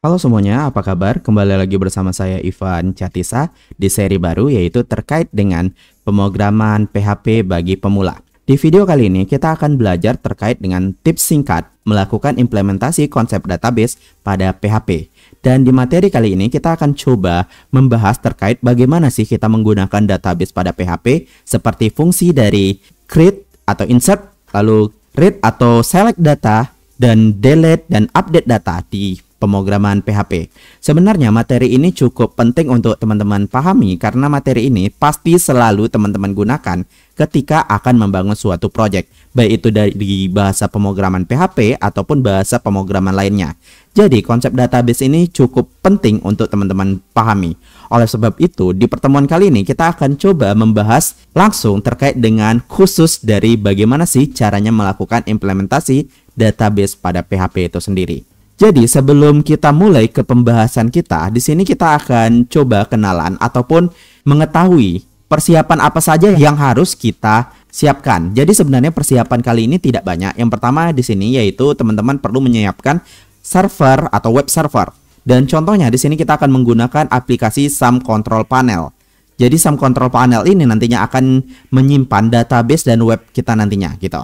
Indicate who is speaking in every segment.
Speaker 1: Halo semuanya, apa kabar? Kembali lagi bersama saya Ivan Catisa di seri baru yaitu terkait dengan pemrograman PHP bagi pemula. Di video kali ini kita akan belajar terkait dengan tips singkat melakukan implementasi konsep database pada PHP. Dan di materi kali ini kita akan coba membahas terkait bagaimana sih kita menggunakan database pada PHP seperti fungsi dari create atau insert, lalu read atau select data, dan delete dan update data di pemrograman PHP. Sebenarnya materi ini cukup penting untuk teman-teman pahami karena materi ini pasti selalu teman-teman gunakan ketika akan membangun suatu project, baik itu dari bahasa pemrograman PHP ataupun bahasa pemrograman lainnya. Jadi konsep database ini cukup penting untuk teman-teman pahami. Oleh sebab itu, di pertemuan kali ini kita akan coba membahas langsung terkait dengan khusus dari bagaimana sih caranya melakukan implementasi database pada PHP itu sendiri. Jadi sebelum kita mulai ke pembahasan kita, di sini kita akan coba kenalan ataupun mengetahui persiapan apa saja yang harus kita siapkan. Jadi sebenarnya persiapan kali ini tidak banyak. Yang pertama di sini yaitu teman-teman perlu menyiapkan server atau web server. Dan contohnya di sini kita akan menggunakan aplikasi SAM Control Panel. Jadi SAM Control Panel ini nantinya akan menyimpan database dan web kita nantinya gitu.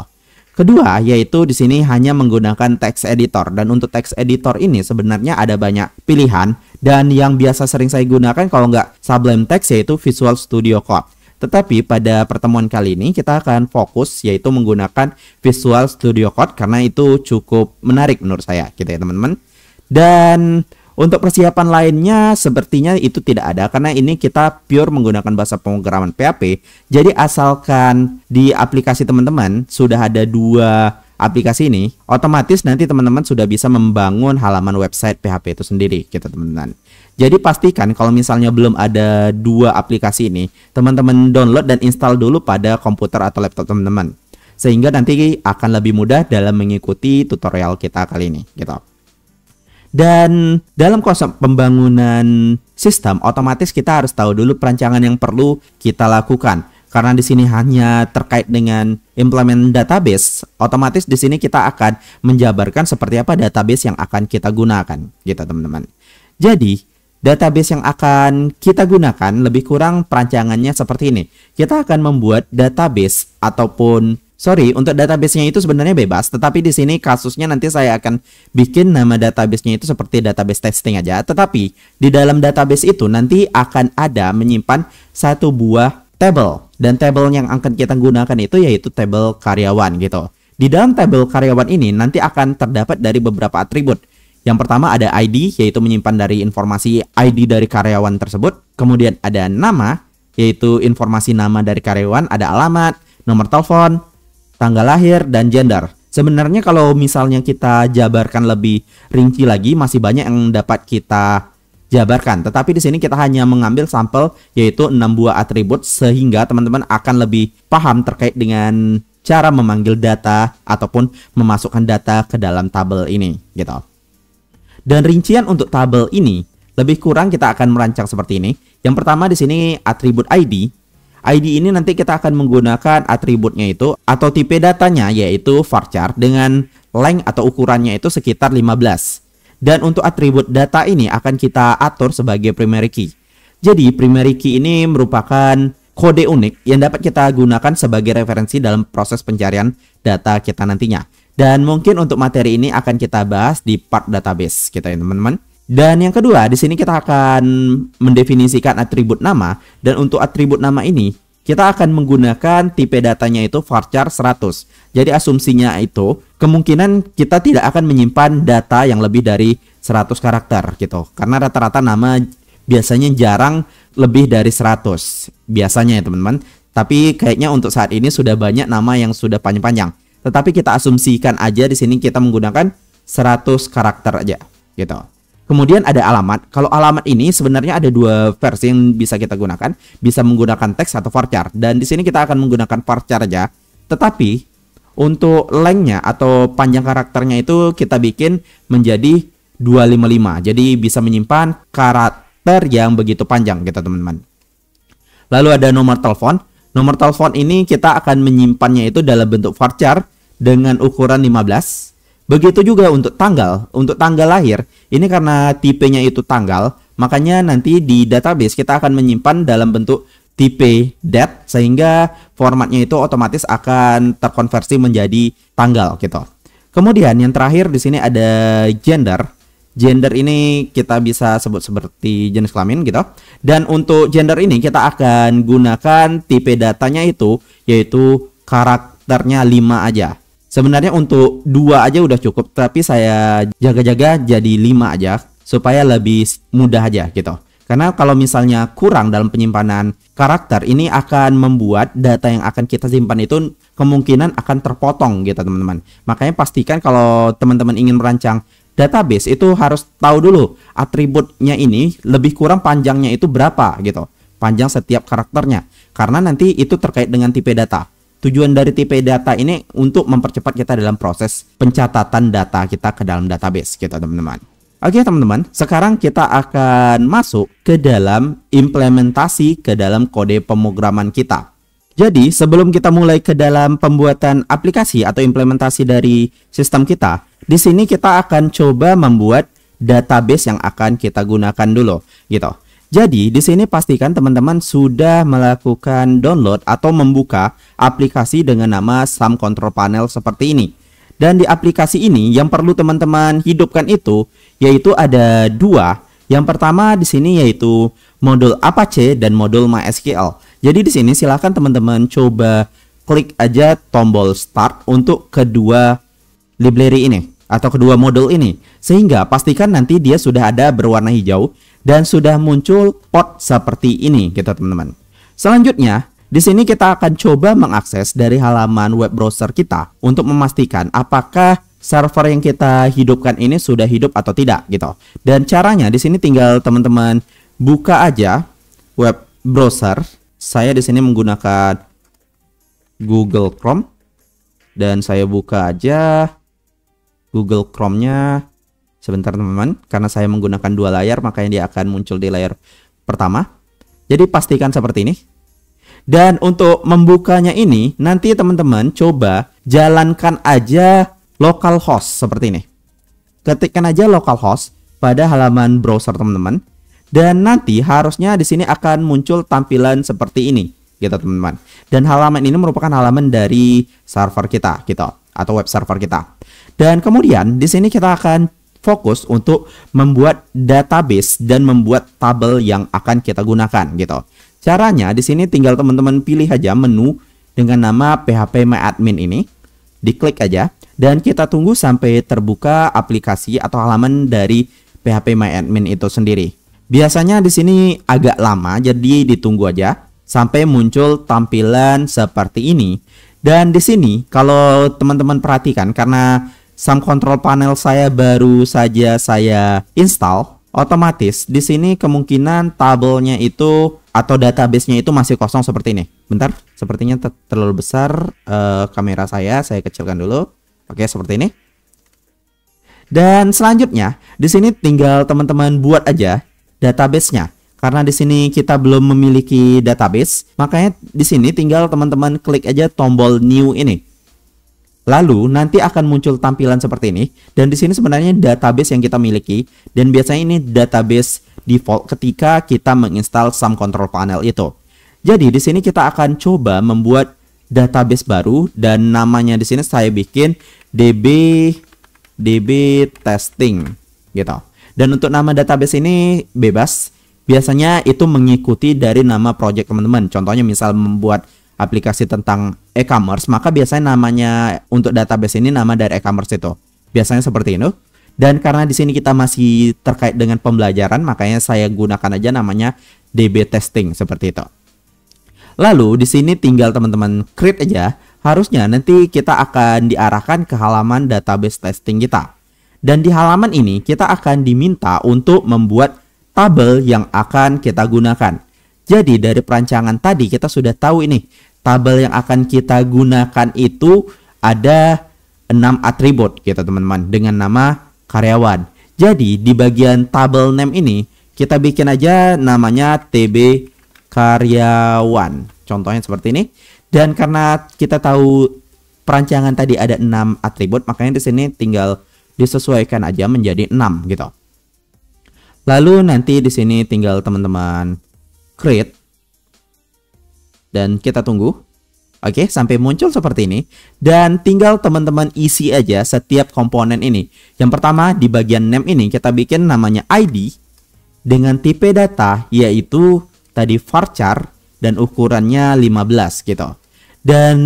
Speaker 1: Kedua, yaitu di sini hanya menggunakan text editor, dan untuk text editor ini sebenarnya ada banyak pilihan, dan yang biasa sering saya gunakan kalau nggak Sublime Text yaitu Visual Studio Code. Tetapi pada pertemuan kali ini kita akan fokus yaitu menggunakan Visual Studio Code karena itu cukup menarik menurut saya gitu ya teman-teman. Dan untuk persiapan lainnya sepertinya itu tidak ada karena ini kita pure menggunakan bahasa pemrograman PHP. Jadi asalkan di aplikasi teman-teman sudah ada dua aplikasi ini, otomatis nanti teman-teman sudah bisa membangun halaman website PHP itu sendiri gitu teman-teman. Jadi pastikan kalau misalnya belum ada dua aplikasi ini, teman-teman download dan install dulu pada komputer atau laptop teman-teman. Sehingga nanti akan lebih mudah dalam mengikuti tutorial kita kali ini gitu. Dan dalam konsep pembangunan sistem, otomatis kita harus tahu dulu perancangan yang perlu kita lakukan. Karena di sini hanya terkait dengan implement database, otomatis di sini kita akan menjabarkan seperti apa database yang akan kita gunakan, gitu teman-teman. Jadi, database yang akan kita gunakan lebih kurang perancangannya seperti ini. Kita akan membuat database ataupun untuk database-nya itu sebenarnya bebas, tetapi di sini kasusnya nanti saya akan bikin nama database-nya itu seperti database testing aja. Tetapi di dalam database itu nanti akan ada menyimpan satu buah table, dan table yang akan kita gunakan itu yaitu table karyawan gitu. Di dalam table karyawan ini nanti akan terdapat dari beberapa atribut. Yang pertama ada ID, yaitu menyimpan dari informasi ID dari karyawan tersebut. Kemudian ada nama, yaitu informasi nama dari karyawan, ada alamat, nomor telepon, tanggal lahir, dan gender. Sebenarnya kalau misalnya kita jabarkan lebih rinci lagi, masih banyak yang dapat kita jabarkan. Tetapi di sini kita hanya mengambil sampel yaitu 6 buah atribut sehingga teman-teman akan lebih paham terkait dengan cara memanggil data ataupun memasukkan data ke dalam tabel ini gitu. Dan rincian untuk tabel ini lebih kurang kita akan merancang seperti ini. Yang pertama di sini atribut ID. ID ini nanti kita akan menggunakan atributnya itu atau tipe datanya yaitu varchar dengan length atau ukurannya itu sekitar 15. Dan untuk atribut data ini akan kita atur sebagai primary key. Jadi primary key ini merupakan kode unik yang dapat kita gunakan sebagai referensi dalam proses pencarian data kita nantinya. Dan mungkin untuk materi ini akan kita bahas di part database kita ya teman-teman. Dan yang kedua, di sini kita akan mendefinisikan atribut nama, dan untuk atribut nama ini kita akan menggunakan tipe datanya itu varchar 100. Jadi asumsinya itu kemungkinan kita tidak akan menyimpan data yang lebih dari 100 karakter gitu. Karena rata-rata nama biasanya jarang lebih dari 100 biasanya ya teman-teman. Tapi kayaknya untuk saat ini sudah banyak nama yang sudah panjang-panjang. Tetapi kita asumsikan aja di sini kita menggunakan 100 karakter aja gitu. Kemudian ada alamat. Kalau alamat ini sebenarnya ada dua versi yang bisa kita gunakan, bisa menggunakan teks atau varchar. Dan di sini kita akan menggunakan varchar aja. Tetapi untuk length-nya atau panjang karakternya itu kita bikin menjadi 255. Jadi bisa menyimpan karakter yang begitu panjang gitu teman-teman. Lalu ada nomor telepon. Nomor telepon ini kita akan menyimpannya itu dalam bentuk varchar dengan ukuran 15. Begitu juga untuk tanggal lahir, ini karena tipenya itu tanggal, makanya nanti di database kita akan menyimpan dalam bentuk tipe date, sehingga formatnya itu otomatis akan terkonversi menjadi tanggal gitu. Kemudian yang terakhir di sini ada gender. Gender ini kita bisa sebut seperti jenis kelamin gitu. Dan untuk gender ini kita akan gunakan tipe datanya itu yaitu karakternya 5 aja. Sebenarnya untuk 2 aja udah cukup, tapi saya jaga-jaga jadi 5 aja supaya lebih mudah aja gitu. Karena kalau misalnya kurang dalam penyimpanan karakter, ini akan membuat data yang akan kita simpan itu kemungkinan akan terpotong gitu teman-teman. Makanya pastikan kalau teman-teman ingin merancang database itu harus tahu dulu atributnya ini lebih kurang panjangnya itu berapa gitu. Panjang setiap karakternya. Karena nanti itu terkait dengan tipe data. Tujuan dari tipe data ini untuk mempercepat kita dalam proses pencatatan data kita ke dalam database gitu teman-teman. Oke teman-teman, sekarang kita akan masuk ke dalam implementasi ke dalam kode pemrograman kita. Jadi sebelum kita mulai ke dalam pembuatan aplikasi atau implementasi dari sistem kita, di sini kita akan coba membuat database yang akan kita gunakan dulu, gitu. Jadi di sini pastikan teman-teman sudah melakukan download atau membuka aplikasi dengan nama SAM Control Panel seperti ini. Dan di aplikasi ini yang perlu teman-teman hidupkan itu yaitu ada 2. Yang pertama di sini yaitu modul Apache dan modul MySQL. Jadi di sini silahkan teman-teman coba klik aja tombol start untuk kedua library ini atau kedua modul ini, sehingga pastikan nanti dia sudah ada berwarna hijau dan sudah muncul port seperti ini gitu teman-teman. Selanjutnya di sini kita akan coba mengakses dari halaman web browser kita untuk memastikan apakah server yang kita hidupkan ini sudah hidup atau tidak gitu. Dan caranya di sini tinggal teman-teman buka aja web browser. Saya di sini menggunakan Google Chrome dan saya buka aja Google Chrome-nya. Sebentar teman-teman, karena saya menggunakan 2 layar makanya dia akan muncul di layar pertama. Jadi pastikan seperti ini. Dan untuk membukanya ini nanti teman-teman coba jalankan aja localhost seperti ini. Ketikkan aja localhost pada halaman browser teman-teman. Dan nanti harusnya di sini akan muncul tampilan seperti ini, gitu teman-teman. Dan halaman ini merupakan halaman dari server kita, gitu, atau web server kita. Dan kemudian di sini kita akan fokus untuk membuat database dan membuat tabel yang akan kita gunakan, gitu. Caranya di sini tinggal teman-teman pilih aja menu dengan nama phpMyAdmin ini, diklik aja, dan kita tunggu sampai terbuka aplikasi atau halaman dari phpMyAdmin itu sendiri. Biasanya di sini agak lama, jadi ditunggu aja sampai muncul tampilan seperti ini. Dan di sini kalau teman-teman perhatikan, karena SAM Control Panel saya baru saja saya install, otomatis di sini kemungkinan tabelnya itu atau database-nya itu masih kosong seperti ini. Bentar, sepertinya terlalu besar kamera saya kecilkan dulu. Oke, seperti ini. Dan selanjutnya di sini tinggal teman-teman buat aja database-nya. Karena di sini kita belum memiliki database, makanya di sini tinggal teman-teman klik aja tombol new ini. Lalu nanti akan muncul tampilan seperti ini. Dan di sini sebenarnya database yang kita miliki, dan biasanya ini database default ketika kita menginstal SAM Control Panel itu. Jadi di sini kita akan coba membuat database baru dan namanya di sini saya bikin DB testing gitu. Dan untuk nama database ini bebas. Biasanya itu mengikuti dari nama project teman-teman. Contohnya misal membuat aplikasi tentang e-commerce, maka biasanya namanya untuk database ini nama dari e-commerce itu. Biasanya seperti itu. Dan karena di sini kita masih terkait dengan pembelajaran, makanya saya gunakan aja namanya DB testing seperti itu. Lalu di sini tinggal teman-teman create aja. Harusnya nanti kita akan diarahkan ke halaman database testing kita. Dan di halaman ini kita akan diminta untuk membuat tabel yang akan kita gunakan. Jadi dari perancangan tadi kita sudah tahu ini, tabel yang akan kita gunakan itu ada 6 atribut gitu teman-teman, dengan nama karyawan. Jadi di bagian tabel name ini kita bikin aja namanya TB karyawan. Contohnya seperti ini. Dan karena kita tahu perancangan tadi ada 6 atribut, makanya di sini tinggal disesuaikan aja menjadi 6 gitu. Lalu nanti di sini tinggal teman-teman create dan kita tunggu. Oke, sampai muncul seperti ini dan tinggal teman-teman isi aja setiap komponen ini. Yang pertama di bagian name ini kita bikin namanya ID dengan tipe data yaitu tadi varchar dan ukurannya 15 gitu. Dan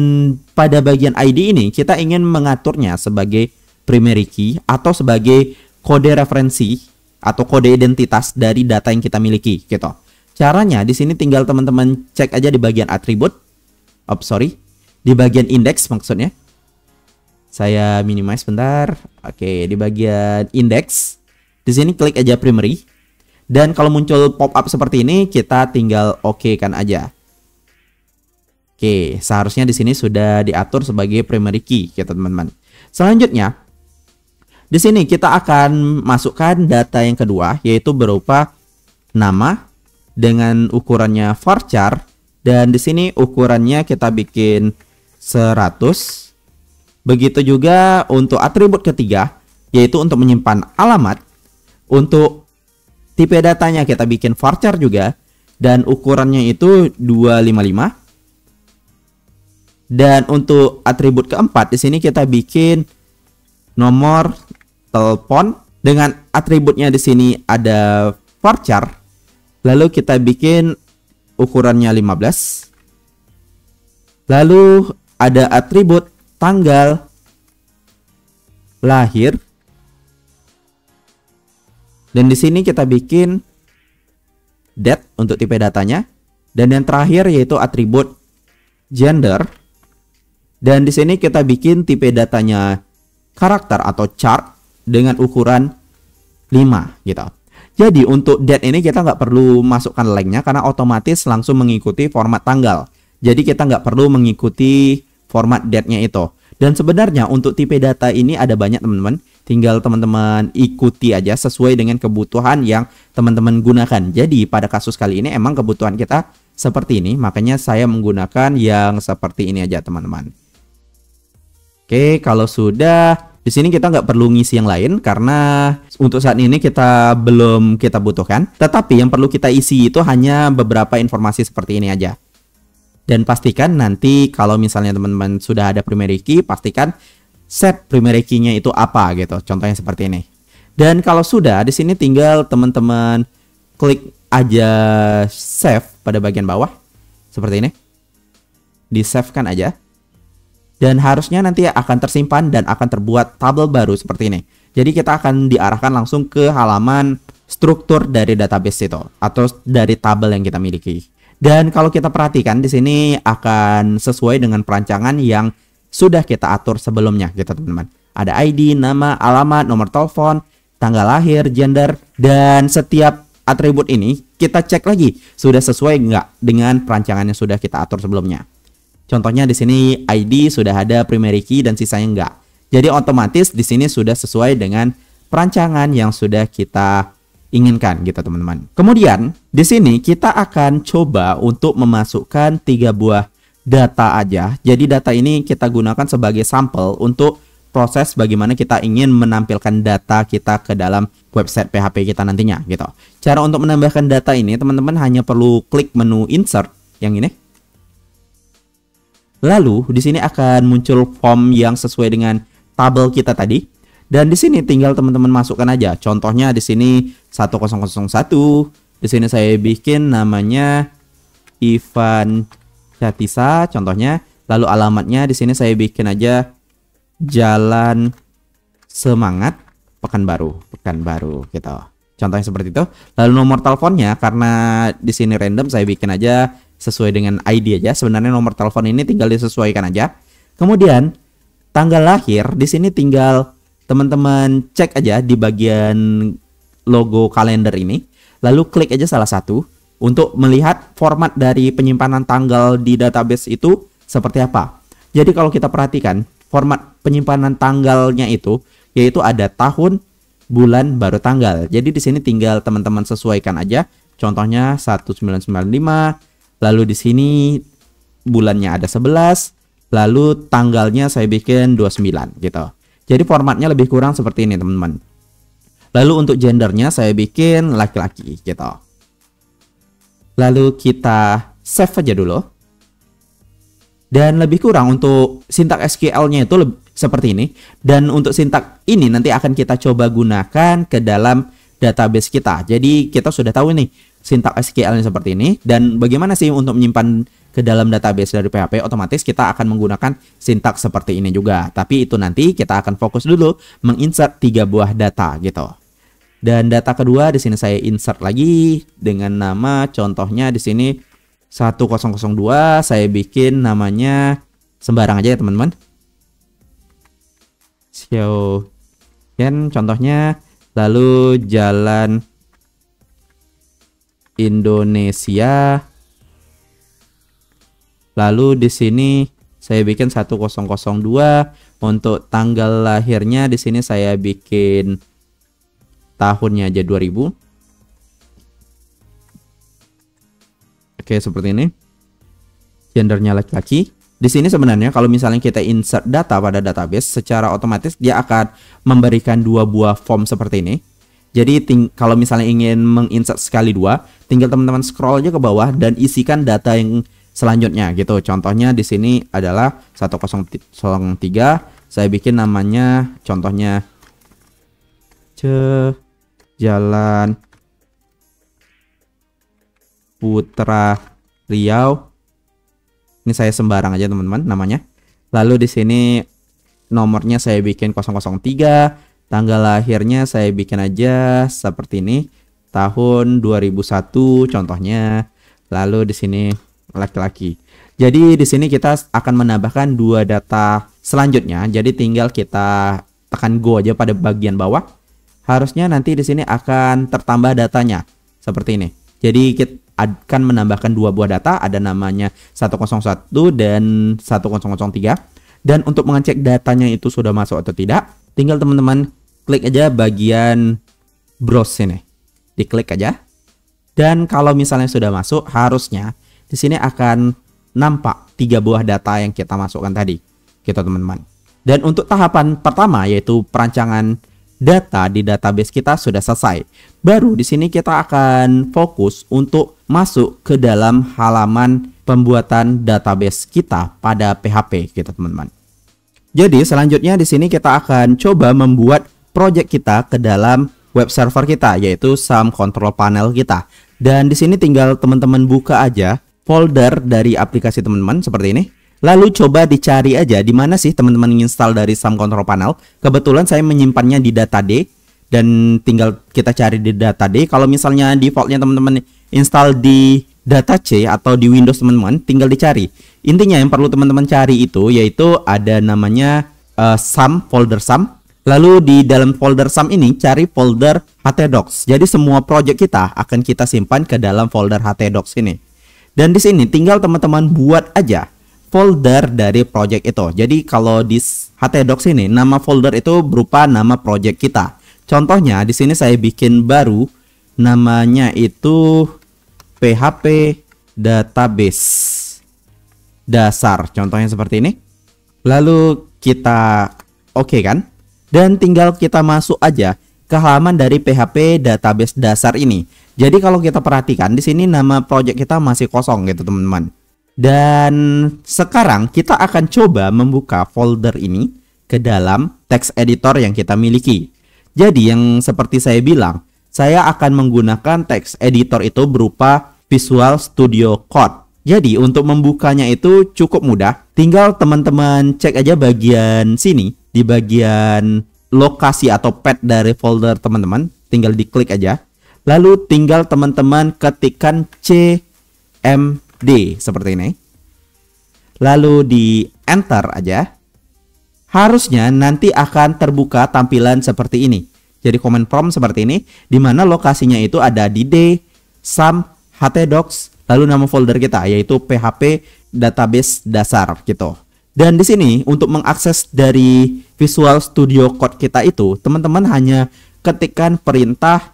Speaker 1: pada bagian ID ini kita ingin mengaturnya sebagai primary key atau sebagai kode referensi atau kode identitas dari data yang kita miliki gitu. Caranya di sini tinggal teman-teman cek aja di bagian atribut. Di bagian index maksudnya. Saya minimize bentar. Oke, di bagian index. Di sini klik aja primary. Dan kalau muncul pop-up seperti ini, kita tinggal oke-kan aja. Oke, seharusnya di sini sudah diatur sebagai primary key ya teman-teman. Selanjutnya, di sini kita akan masukkan data yang kedua yaitu berupa nama dengan ukurannya varchar dan di sini ukurannya kita bikin 100. Begitu juga untuk atribut ketiga yaitu untuk menyimpan alamat. Untuk tipe datanya kita bikin varchar juga dan ukurannya itu 255. Dan untuk atribut keempat di sini kita bikin nomor telepon dengan atributnya di sini ada varchar. Lalu kita bikin ukurannya 15. Lalu ada atribut tanggal lahir. Dan di sini kita bikin date untuk tipe datanya. Dan yang terakhir yaitu atribut gender. Dan di sini kita bikin tipe datanya karakter atau chart dengan ukuran 5 gitu. Jadi untuk date ini kita nggak perlu masukkan lengthnya karena otomatis langsung mengikuti format tanggal. Jadi kita nggak perlu mengikuti format date-nya itu. Dan sebenarnya untuk tipe data ini ada banyak teman-teman. Tinggal teman-teman ikuti aja sesuai dengan kebutuhan yang teman-teman gunakan. Jadi pada kasus kali ini emang kebutuhan kita seperti ini. Makanya saya menggunakan yang seperti ini aja teman-teman. Oke, kalau sudah di sini kita nggak perlu ngisi yang lain karena untuk saat ini kita belum kita butuhkan. Tetapi yang perlu kita isi itu hanya beberapa informasi seperti ini aja. Dan pastikan nanti kalau misalnya teman-teman sudah ada primary key, pastikan set primary key-nya itu apa gitu. Contohnya seperti ini. Dan kalau sudah di sini tinggal teman-teman klik aja save pada bagian bawah seperti ini. Di save kan aja. Dan harusnya nanti akan tersimpan dan akan terbuat tabel baru seperti ini. Jadi kita akan diarahkan langsung ke halaman struktur dari database itu atau dari tabel yang kita miliki. Dan kalau kita perhatikan di sini akan sesuai dengan perancangan yang sudah kita atur sebelumnya gitu teman-teman. Ada ID, nama, alamat, nomor telepon, tanggal lahir, gender, dan setiap atribut ini kita cek lagi sudah sesuai nggak dengan perancangan yang sudah kita atur sebelumnya. Contohnya di sini ID sudah ada primary key dan sisanya enggak. Jadi otomatis di sini sudah sesuai dengan perancangan yang sudah kita inginkan gitu teman-teman. Kemudian di sini kita akan coba untuk memasukkan 3 buah data aja. Jadi data ini kita gunakan sebagai sampel untuk proses bagaimana kita ingin menampilkan data kita ke dalam website PHP kita nantinya gitu. Cara untuk menambahkan data ini teman-teman hanya perlu klik menu insert yang ini. Lalu di sini akan muncul form yang sesuai dengan tabel kita tadi. Dan di sini tinggal teman-teman masukkan aja. Contohnya di sini 1001. Di sini saya bikin namanya Ivan Catisa contohnya. Lalu alamatnya di sini saya bikin aja Jalan Semangat Pekanbaru gitu. Contohnya seperti itu. Lalu nomor teleponnya karena di sini random saya bikin aja sesuai dengan ID aja. Sebenarnya nomor telepon ini tinggal disesuaikan aja. Kemudian tanggal lahir di sini tinggal teman-teman cek aja di bagian logo kalender ini. Lalu klik aja salah satu untuk melihat format dari penyimpanan tanggal di database itu seperti apa. Jadi kalau kita perhatikan format penyimpanan tanggalnya itu yaitu ada tahun, bulan, baru tanggal. Jadi di sini tinggal teman-teman sesuaikan aja. Contohnya 1995. Lalu di sini bulannya ada 11, lalu tanggalnya saya bikin 29 gitu. Jadi formatnya lebih kurang seperti ini teman-teman. Lalu untuk gendernya saya bikin laki-laki gitu. Lalu kita save aja dulu. Dan lebih kurang untuk sintak SQL-nya itu seperti ini. Dan untuk sintak ini nanti akan kita coba gunakan ke dalam database kita. Jadi kita sudah tahu nih sintak SQL-nya seperti ini. Dan bagaimana sih untuk menyimpan ke dalam database dari PHP, otomatis kita akan menggunakan sintak seperti ini juga. Tapi itu nanti kita akan fokus dulu menginsert 3 buah data gitu. Dan data kedua di sini saya insert lagi dengan nama, contohnya di sini 1002, saya bikin namanya sembarang aja ya teman-teman. Contohnya, lalu Jalan Indonesia. Lalu di sini saya bikin 1002. Untuk tanggal lahirnya di sini saya bikin tahunnya aja 2000. Oke, seperti ini. Gendernya laki-laki. Di sini sebenarnya kalau misalnya kita insert data pada database, secara otomatis dia akan memberikan 2 buah form seperti ini. Jadi kalau misalnya ingin menginsert sekali 2, tinggal teman-teman scroll aja ke bawah dan isikan data yang selanjutnya gitu. Contohnya di sini adalah 1003. Saya bikin namanya contohnya Jalan Putra Riau. Ini saya sembarang aja teman-teman namanya. Lalu di sini nomornya saya bikin 003, tanggal lahirnya saya bikin aja seperti ini, tahun 2001 contohnya. Lalu di sini laki-laki. Jadi di sini kita akan menambahkan 2 data selanjutnya. Jadi tinggal kita tekan go aja pada bagian bawah. Harusnya nanti di sini akan tertambah datanya seperti ini. Jadi kita akan menambahkan 2 buah data, ada namanya 101 dan 1003. Dan untuk mengecek datanya itu sudah masuk atau tidak, tinggal teman-teman klik aja bagian browse sini. Diklik aja. Dan kalau misalnya sudah masuk, harusnya di sini akan nampak 3 buah data yang kita masukkan tadi. Gitu teman-teman. Dan untuk tahapan pertama yaitu perancangan data di database kita sudah selesai. Baru di sini kita akan fokus untuk masuk ke dalam halaman pembuatan database kita pada PHP gitu teman-teman. Jadi selanjutnya di sini kita akan coba membuat project kita ke dalam web server kita, yaitu SAM Control Panel kita. Dan di sini tinggal teman-teman buka aja folder dari aplikasi teman-teman seperti ini. Lalu coba dicari aja di mana sih teman-teman install dari SAM Control Panel. Kebetulan saya menyimpannya di data D dan tinggal kita cari di data D. Kalau misalnya defaultnya teman-teman install di data C atau di Windows teman-teman, tinggal dicari. Intinya yang perlu teman-teman cari itu yaitu ada namanya SAM, folder SAM. Lalu di dalam folder SAM ini cari folder htdocs. Jadi semua project kita akan kita simpan ke dalam folder htdocs ini. Dan di sini tinggal teman-teman buat aja folder dari project itu. Jadi kalau di htdocs ini nama folder itu berupa nama project kita. Contohnya di sini saya bikin baru, namanya itu PHP database dasar. Contohnya seperti ini. Lalu kita oke kan? Dan tinggal kita masuk aja ke halaman dari PHP database dasar ini. Jadi kalau kita perhatikan di sini nama project kita masih kosong gitu teman-teman. Dan sekarang kita akan coba membuka folder ini ke dalam text editor yang kita miliki. Jadi yang seperti saya bilang, saya akan menggunakan text editor itu berupa Visual Studio Code. Jadi untuk membukanya itu cukup mudah. Tinggal teman-teman cek aja bagian sini, di bagian lokasi atau path dari folder teman-teman. Tinggal diklik aja. Lalu tinggal teman-teman ketikkan cmd seperti ini. Lalu di enter aja. Harusnya nanti akan terbuka tampilan seperti ini. Jadi command prompt seperti ini, di mana lokasinya itu ada di D, SAM, htdocs, lalu nama folder kita yaitu PHP database dasar gitu. Dan di sini untuk mengakses dari Visual Studio Code kita itu, teman-teman hanya ketikkan perintah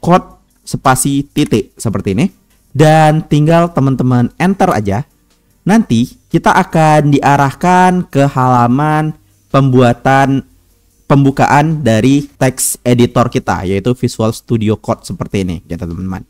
Speaker 1: code spasi titik seperti ini. Dan tinggal teman-teman enter aja. nanti kita akan diarahkan ke halaman pembukaan dari text editor kita, yaitu Visual Studio Code seperti ini, gitu teman-teman.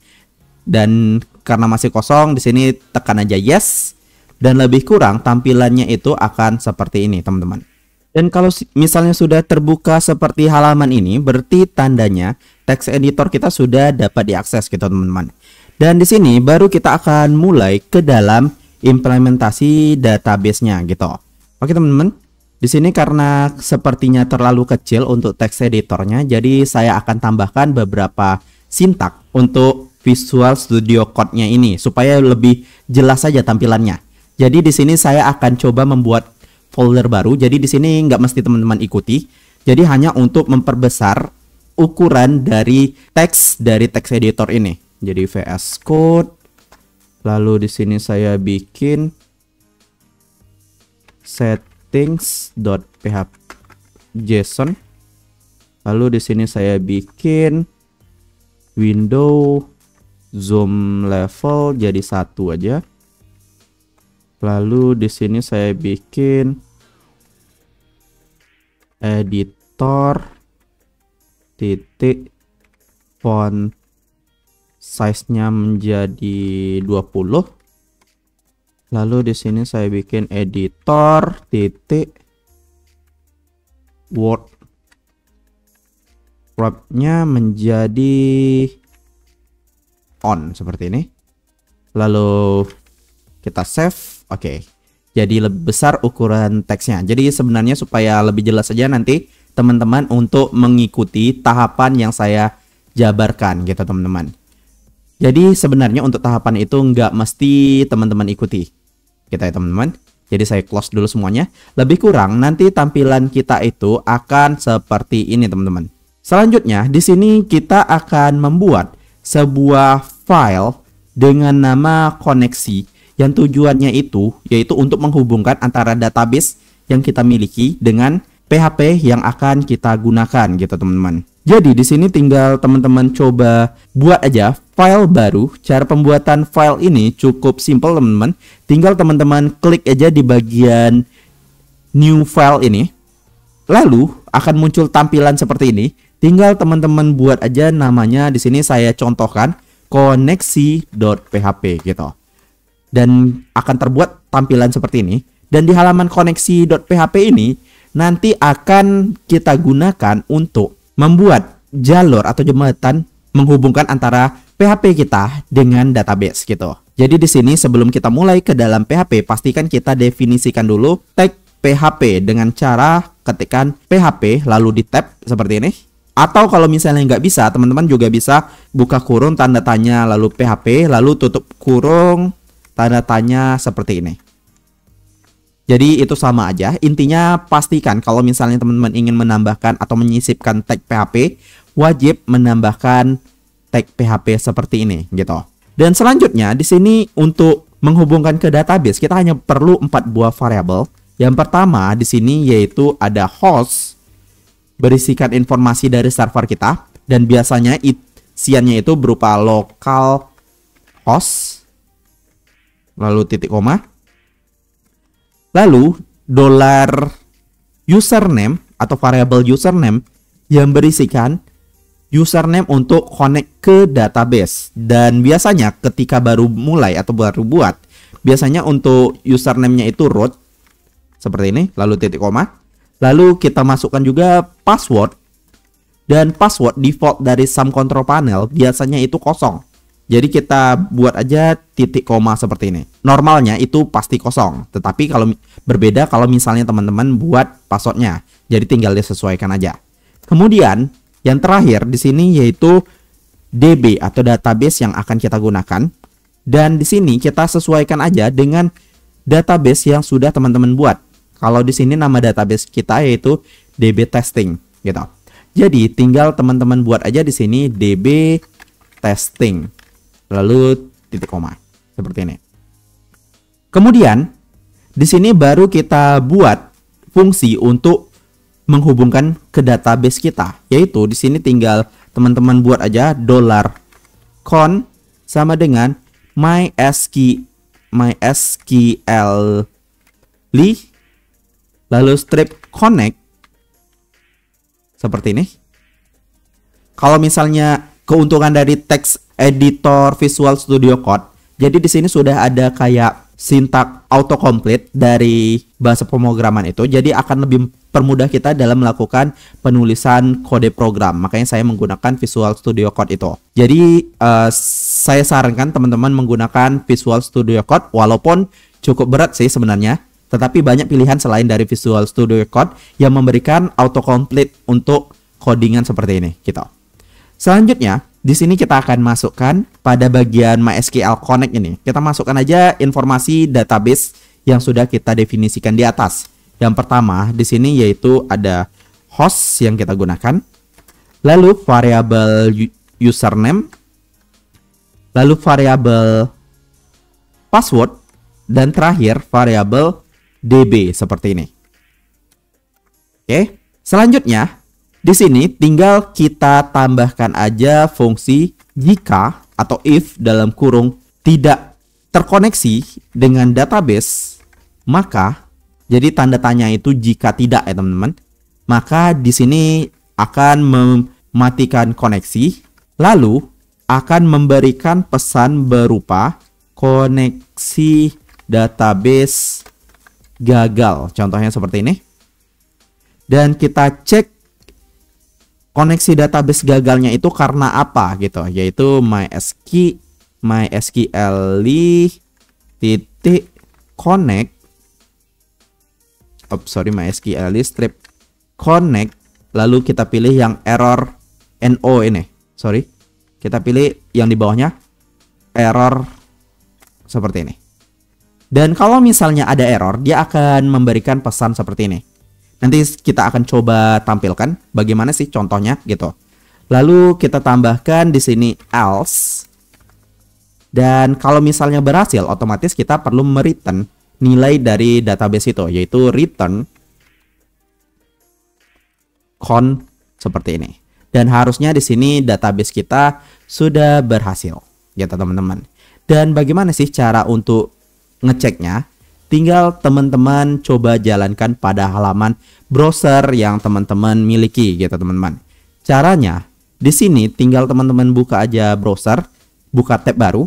Speaker 1: Dan karena masih kosong, di sini tekan aja yes, dan lebih kurang tampilannya itu akan seperti ini, teman-teman. Dan kalau misalnya sudah terbuka seperti halaman ini, berarti tandanya text editor kita sudah dapat diakses, gitu teman-teman. Dan di sini baru kita akan mulai ke dalam implementasi database-nya, gitu. Oke teman-teman, di sini karena sepertinya terlalu kecil untuk text editornya, jadi saya akan tambahkan beberapa sintak untuk Visual Studio Code-nya ini supaya lebih jelas saja tampilannya. Jadi di sini saya akan coba membuat folder baru. Jadi di sini nggak mesti teman-teman ikuti. Jadi hanya untuk memperbesar ukuran dari text editor ini. Jadi VS Code. Lalu di sini saya bikin settings.php.json. Lalu di sini saya bikin window zoom level jadi 1 aja. Lalu di sini saya bikin editor titik font size-nya menjadi 20. Lalu di sini saya bikin editor titik word wrap-nya menjadi on seperti ini. Lalu kita save. Oke. Jadi lebih besar ukuran teksnya. Jadi sebenarnya supaya lebih jelas saja nanti teman-teman untuk mengikuti tahapan yang saya jabarkan gitu teman-teman. Jadi sebenarnya untuk tahapan itu nggak mesti teman-teman ikuti. Kita ya teman-teman. Jadi saya close dulu semuanya. Lebih kurang nanti tampilan kita itu akan seperti ini teman-teman. Selanjutnya di sini kita akan membuat sebuah file dengan nama koneksi yang tujuannya itu yaitu untuk menghubungkan antara database yang kita miliki dengan PHP yang akan kita gunakan gitu teman-teman. Jadi di sini tinggal teman-teman coba buat aja file baru. Cara pembuatan file ini cukup simple teman-teman. Tinggal teman-teman klik aja di bagian new file ini. Lalu akan muncul tampilan seperti ini. Tinggal teman-teman buat aja namanya, di sini saya contohkan koneksi.php gitu. Dan akan terbuat tampilan seperti ini. Dan di halaman koneksi.php ini nanti akan kita gunakan untuk membuat jalur atau jembatan menghubungkan antara PHP kita dengan database gitu. Jadi di sini sebelum kita mulai ke dalam PHP, pastikan kita definisikan dulu tag PHP dengan cara ketikkan PHP lalu di tab seperti ini. Atau kalau misalnya nggak bisa, teman-teman juga bisa buka kurung tanda tanya lalu PHP lalu tutup kurung tanda tanya seperti ini. Jadi itu sama aja. Intinya pastikan kalau misalnya teman-teman ingin menambahkan atau menyisipkan tag PHP, wajib menambahkan tag PHP seperti ini gitu. Dan selanjutnya di sini untuk menghubungkan ke database kita hanya perlu 4 buah variabel. Yang pertama di sini yaitu ada host, berisikan informasi dari server kita, dan biasanya isiannya itu berupa local host lalu titik koma, lalu $username atau variabel username yang berisikan username untuk connect ke database. Dan biasanya ketika baru mulai atau baru buat, biasanya untuk username-nya itu root seperti ini, lalu titik koma. Lalu kita masukkan juga password, dan password default dari Sum Control Panel biasanya itu kosong. Jadi kita buat aja titik koma seperti ini. Normalnya itu pasti kosong, tetapi kalau berbeda kalau misalnya teman-teman buat passwordnya. Jadi tinggal disesuaikan aja. Kemudian yang terakhir di sini yaitu DB atau database yang akan kita gunakan. Dan di sini kita sesuaikan aja dengan database yang sudah teman-teman buat. Kalau di sini nama database kita yaitu DB testing gitu. Jadi tinggal teman-teman buat aja di sini DB testing lalu titik koma seperti ini. Kemudian di sini baru kita buat fungsi untuk menghubungkan ke database kita, yaitu di sini tinggal teman-teman buat aja $con sama dengan MySQL lalu strip connect seperti ini. Kalau misalnya keuntungan dari text editor Visual Studio Code, jadi di sini sudah ada kayak sintak autocomplete dari bahasa pemrograman itu, jadi akan lebih permudah kita dalam melakukan penulisan kode program. Makanya saya menggunakan Visual Studio Code itu. Jadi saya sarankan teman-teman menggunakan Visual Studio Code, walaupun cukup berat sih sebenarnya, tetapi banyak pilihan selain dari Visual Studio Code yang memberikan autocomplete untuk codingan seperti ini gitu. Selanjutnya, di sini kita akan masukkan pada bagian MySQL Connect ini. Kita masukkan aja informasi database yang sudah kita definisikan di atas. Yang pertama di sini yaitu ada host yang kita gunakan, lalu variabel username, lalu variabel password, dan terakhir variabel DB seperti ini. Oke, selanjutnya di sini tinggal kita tambahkan aja fungsi jika atau if dalam kurung tidak terkoneksi dengan database, maka jadi tanda tanya itu jika tidak ya teman-teman. Maka di sini akan mematikan koneksi, lalu akan memberikan pesan berupa koneksi database gagal. Contohnya seperti ini. Dan kita cek koneksi database gagalnya itu karena apa gitu, yaitu MySQL strip connect, lalu kita pilih yang error no ini. Kita pilih yang di bawahnya error seperti ini. Dan kalau misalnya ada error, dia akan memberikan pesan seperti ini. Nanti kita akan coba tampilkan bagaimana sih contohnya gitu. Lalu kita tambahkan di sini else. Dan kalau misalnya berhasil, otomatis kita perlu mereturn nilai dari database itu, yaitu return con seperti ini. Dan harusnya di sini database kita sudah berhasil, gitu teman-teman. Dan bagaimana sih cara untuk ngeceknya? Tinggal teman-teman coba jalankan pada halaman browser yang teman-teman miliki gitu teman-teman. Caranya di sini tinggal teman-teman buka aja browser, buka tab baru.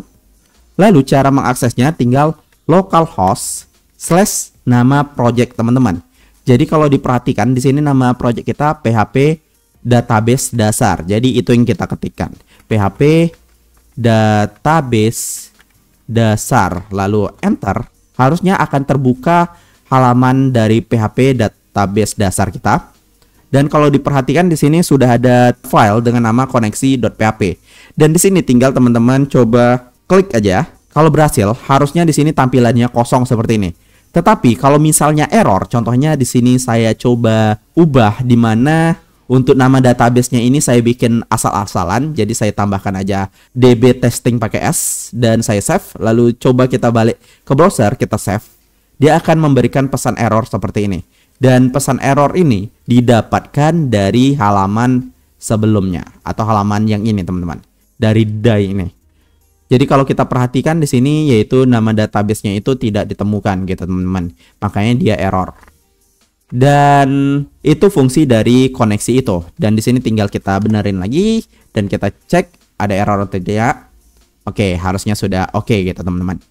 Speaker 1: Lalu cara mengaksesnya tinggal localhost / nama project teman-teman. Jadi kalau diperhatikan di sini nama project kita PHP database dasar. Jadi itu yang kita ketikkan. PHP database dasar, lalu enter. Harusnya akan terbuka halaman dari PHP database dasar kita. Dan kalau diperhatikan di sini sudah ada file dengan nama koneksi.php. Dan di sini tinggal teman-teman coba klik aja. Kalau berhasil, harusnya di sini tampilannya kosong seperti ini. Tetapi kalau misalnya error, contohnya di sini saya coba ubah di mana untuk nama database-nya ini saya bikin asal-asalan. Jadi saya tambahkan aja db testing pakai S dan saya save. Lalu coba kita balik ke browser, kita save. Dia akan memberikan pesan error seperti ini. Dan pesan error ini didapatkan dari halaman sebelumnya atau halaman yang ini teman-teman. Dari DAI ini. Jadi kalau kita perhatikan di sini yaitu nama database-nya itu tidak ditemukan gitu teman-teman. Makanya dia error. Dan itu fungsi dari koneksi itu. Dan di sini tinggal kita benerin lagi dan kita cek ada error atau tidak. Oke, harusnya sudah oke gitu teman-teman.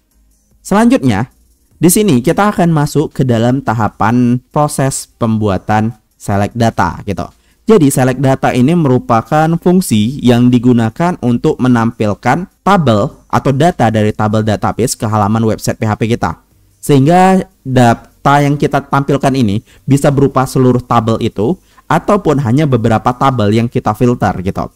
Speaker 1: Selanjutnya, di sini kita akan masuk ke dalam tahapan proses pembuatan select data gitu. Jadi select data ini merupakan fungsi yang digunakan untuk menampilkan tabel atau data dari tabel database ke halaman website PHP kita. Sehingga data yang kita tampilkan ini bisa berupa seluruh tabel itu ataupun hanya beberapa tabel yang kita filter gitu.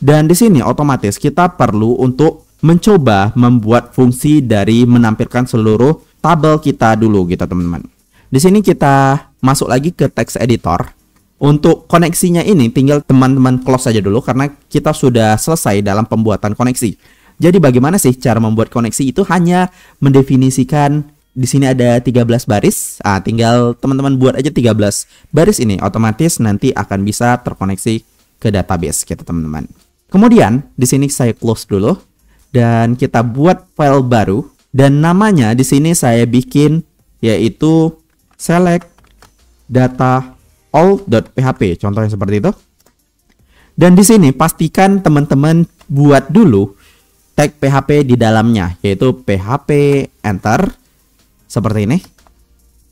Speaker 1: Dan di sini otomatis kita perlu untuk mencoba membuat fungsi dari menampilkan seluruh tabel kita dulu gitu teman-teman. Di sini kita masuk lagi ke text editor. Untuk koneksinya ini tinggal teman-teman close saja dulu karena kita sudah selesai dalam pembuatan koneksi. Jadi bagaimana sih cara membuat koneksi itu? Hanya mendefinisikan di sini ada 13 baris. Tinggal teman-teman buat aja 13 baris ini, otomatis nanti akan bisa terkoneksi ke database gitu teman-teman. Kemudian di sini saya close dulu dan kita buat file baru Dan namanya di sini saya bikin yaitu select data all.php, contohnya seperti itu. Dan di sini pastikan teman-teman buat dulu tag PHP di dalamnya, yaitu PHP enter seperti ini.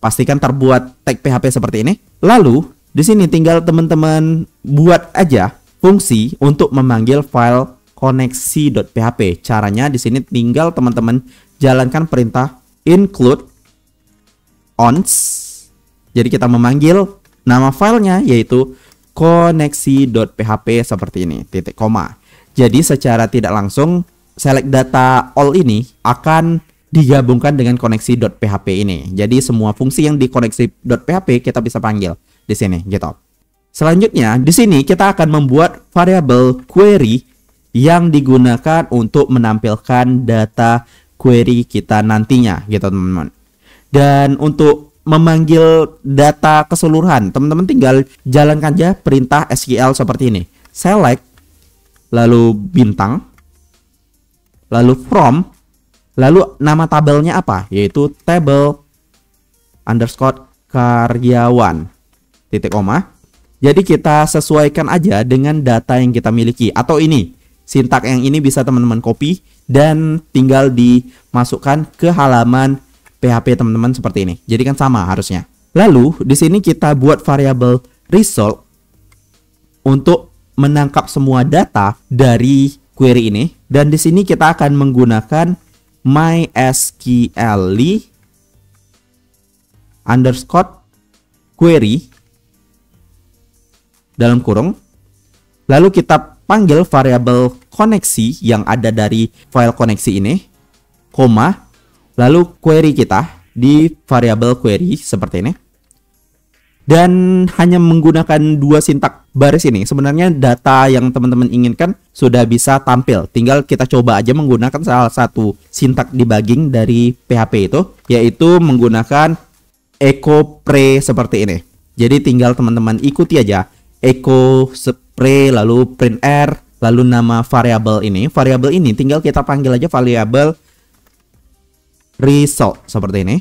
Speaker 1: Pastikan terbuat tag PHP seperti ini. Lalu di sini tinggal teman-teman buat aja fungsi untuk memanggil file koneksi.php. Caranya di sini tinggal teman-teman jalankan perintah include ons. Jadi kita memanggil nama filenya yaitu koneksi.php seperti ini, titik koma. Jadi secara tidak langsung select data all ini akan digabungkan dengan koneksi.php ini. Jadi semua fungsi yang di koneksi.php kita bisa panggil di sini gitu. Selanjutnya di sini kita akan membuat variabel query yang digunakan untuk menampilkan data query kita nantinya gitu teman-teman. Dan untuk memanggil data keseluruhan, teman-teman tinggal jalankan aja perintah SQL seperti ini. Select, lalu bintang, lalu from, lalu nama tabelnya apa? Yaitu table underscore karyawan, titik koma. Jadi kita sesuaikan aja dengan data yang kita miliki. Atau ini, sintak yang ini bisa teman-teman copy dan tinggal dimasukkan ke halaman PHP teman-teman seperti ini. Jadi kan sama harusnya. Lalu di sini kita buat variabel result untuk menangkap semua data dari query ini. Dan di sini kita akan menggunakan mysql underscore query dalam kurung. Lalu kita panggil variabel koneksi yang ada dari file koneksi ini, koma. Lalu query kita di variabel query seperti ini. Dan hanya menggunakan dua sintak baris ini, sebenarnya data yang teman-teman inginkan sudah bisa tampil. Tinggal kita coba aja menggunakan salah satu sintak debugging dari PHP itu, yaitu menggunakan echo pre seperti ini. Jadi tinggal teman-teman ikuti aja echo pre, lalu print r, lalu nama variabel ini. Variabel ini tinggal kita panggil aja variabel result seperti ini.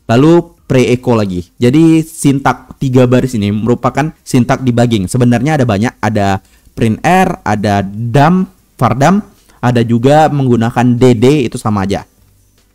Speaker 1: Lalu pre-echo lagi. Jadi sintak 3 baris ini merupakan sintak debugging. Sebenarnya ada banyak, ada print r, ada dump, vardump, ada juga menggunakan dd, itu sama aja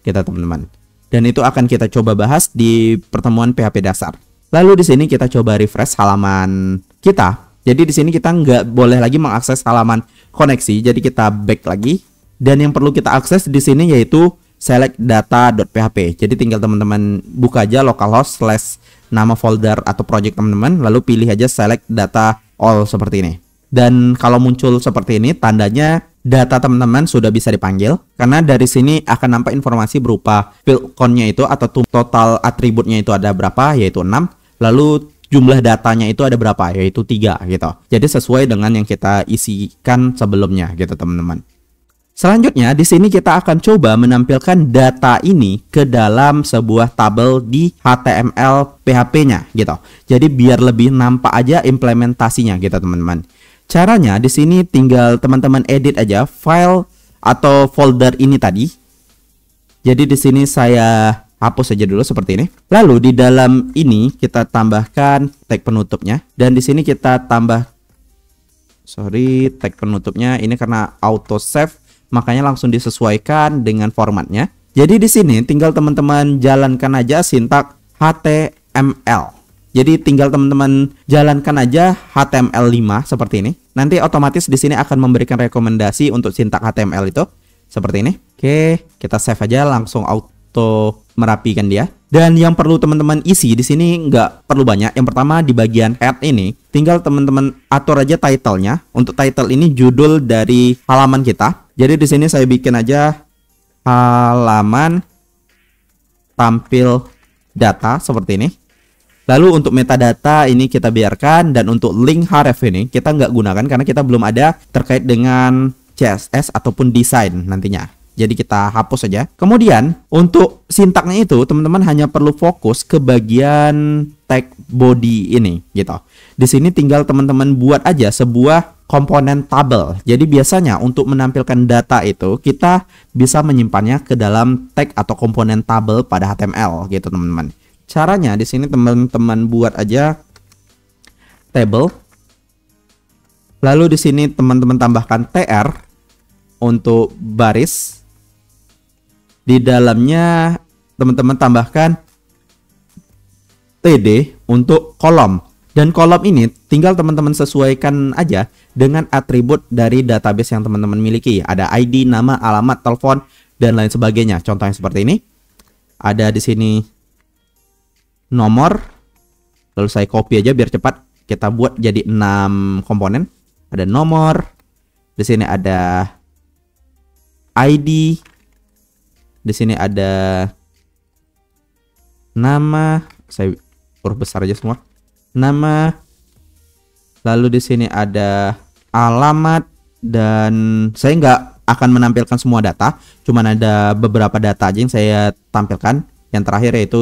Speaker 1: kita teman-teman. Dan itu akan kita coba bahas di pertemuan PHP dasar. Lalu di sini kita coba refresh halaman kita. Jadi di sini kita nggak boleh lagi mengakses halaman koneksi. Jadi kita back lagi. Dan yang perlu kita akses di sini yaitu select data.php. Jadi tinggal teman-teman buka aja localhost / nama folder atau project teman-teman, lalu pilih aja select data all seperti ini. Dan kalau muncul seperti ini, tandanya data teman-teman sudah bisa dipanggil, karena dari sini akan nampak informasi berupa field count-nya itu atau total atributnya itu ada berapa, yaitu 6. Lalu jumlah datanya itu ada berapa, yaitu 3 gitu. Jadi sesuai dengan yang kita isikan sebelumnya gitu teman-teman. Selanjutnya di sini kita akan coba menampilkan data ini ke dalam sebuah tabel di HTML PHP-nya gitu. Jadi biar lebih nampak aja implementasinya gitu teman-teman. Caranya di sini tinggal teman-teman edit aja file atau folder ini tadi. Jadi di sini saya hapus saja dulu seperti ini. Lalu di dalam ini kita tambahkan tag penutupnya, dan di sini kita tambah tag penutupnya ini karena auto save, makanya langsung disesuaikan dengan formatnya. Jadi di sini tinggal teman-teman jalankan aja sintak HTML. Jadi tinggal teman-teman jalankan aja HTML5 seperti ini. Nanti otomatis di sini akan memberikan rekomendasi untuk sintak HTML itu seperti ini. Oke, kita save aja, langsung auto merapikan dia. Dan yang perlu teman-teman isi di sini nggak perlu banyak. Yang pertama di bagian head ini tinggal teman-teman atur aja title-nya. Untuk title ini judul dari halaman kita. Jadi di sini saya bikin aja halaman tampil data seperti ini. Lalu untuk metadata ini kita biarkan, dan untuk link href ini kita nggak gunakan karena kita belum ada terkait dengan CSS ataupun desain nantinya. Jadi kita hapus saja. Kemudian untuk sintaknya itu teman-teman hanya perlu fokus ke bagian tag body ini gitu. Di sini tinggal teman-teman buat aja sebuah komponen tabel. Jadi biasanya untuk menampilkan data itu kita bisa menyimpannya ke dalam tag atau komponen tabel pada HTML gitu teman-teman. Caranya di sini teman-teman buat aja table. Lalu di sini teman-teman tambahkan tr untuk baris. Di dalamnya teman-teman tambahkan td untuk kolom. Dan kolom ini tinggal teman-teman sesuaikan aja dengan atribut dari database yang teman-teman miliki. Ada ID, nama, alamat, telepon, dan lain sebagainya. Contohnya seperti ini. Ada di sini nomor. Lalu saya copy aja biar cepat. Kita buat jadi 6 komponen. Ada nomor. Di sini ada ID. Di sini ada nama. Saya huruf besar aja semua. Nama, lalu di sini ada alamat, dan saya nggak akan menampilkan semua data, cuman ada beberapa data aja yang saya tampilkan. Yang terakhir yaitu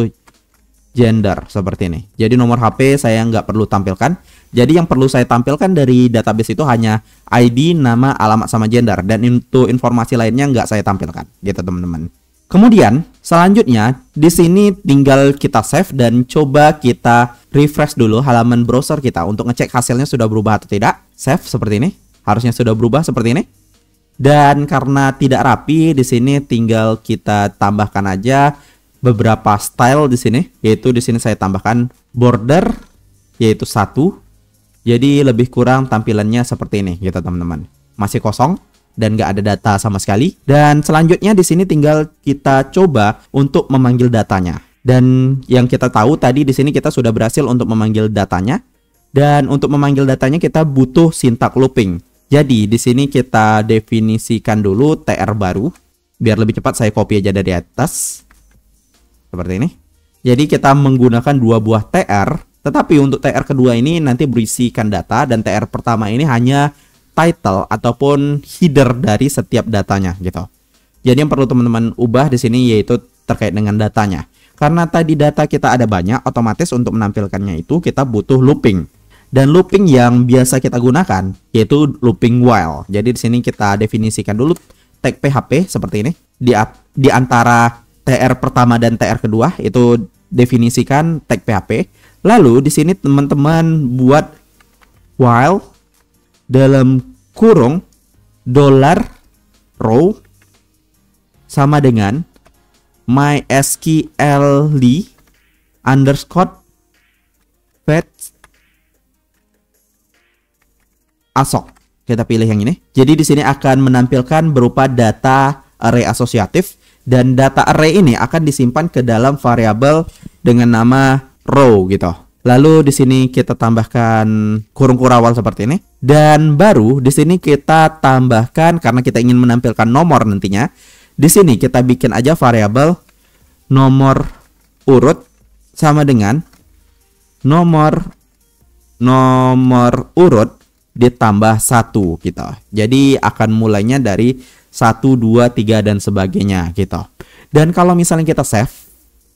Speaker 1: gender seperti ini. Jadi nomor HP saya nggak perlu tampilkan. Jadi yang perlu saya tampilkan dari database itu hanya ID, nama, alamat, sama gender, dan untuk informasi lainnya nggak saya tampilkan, gitu teman-teman. Kemudian selanjutnya di sini tinggal kita save dan coba kita refresh dulu halaman browser kita untuk ngecek hasilnya sudah berubah atau tidak. Save seperti ini, harusnya sudah berubah seperti ini. Dan karena tidak rapi di sini tinggal kita tambahkan aja beberapa style di sini, yaitu di sini saya tambahkan border yaitu 1. Jadi lebih kurang tampilannya seperti ini gitu teman-teman. Masih kosong dan nggak ada data sama sekali. Dan selanjutnya di sini tinggal kita coba untuk memanggil datanya. Dan yang kita tahu tadi di sini kita sudah berhasil untuk memanggil datanya. Dan untuk memanggil datanya kita butuh syntax looping. Jadi di sini kita definisikan dulu tr baru. Biar lebih cepat saya copy aja dari atas. Seperti ini. Jadi kita menggunakan 2 buah tr. Tetapi untuk tr kedua ini nanti berisikan data. Dan tr pertama ini hanya title ataupun header dari setiap datanya gitu. Jadi yang perlu teman-teman ubah di sini yaitu terkait dengan datanya. Karena tadi data kita ada banyak, otomatis untuk menampilkannya itu kita butuh looping. Dan looping yang biasa kita gunakan yaitu looping while. Jadi di sini kita definisikan dulu tag PHP seperti ini. Di antara tr pertama dan tr kedua itu definisikan tag PHP. Lalu di sini teman-teman buat while dalam kurung $row sama dengan mysql underscore fetch asok. Kita pilih yang ini. Jadi di sini akan menampilkan berupa data array asosiatif, dan data array ini akan disimpan ke dalam variabel dengan nama row gitu. Lalu di sini kita tambahkan kurung kurawal seperti ini. Dan baru di sini kita tambahkan, karena kita ingin menampilkan nomor nantinya. Di sini kita bikin aja variabel nomor urut sama dengan nomor urut ditambah 1 gitu. Jadi akan mulainya dari 1, 2, 3 dan sebagainya gitu. Dan kalau misalnya kita save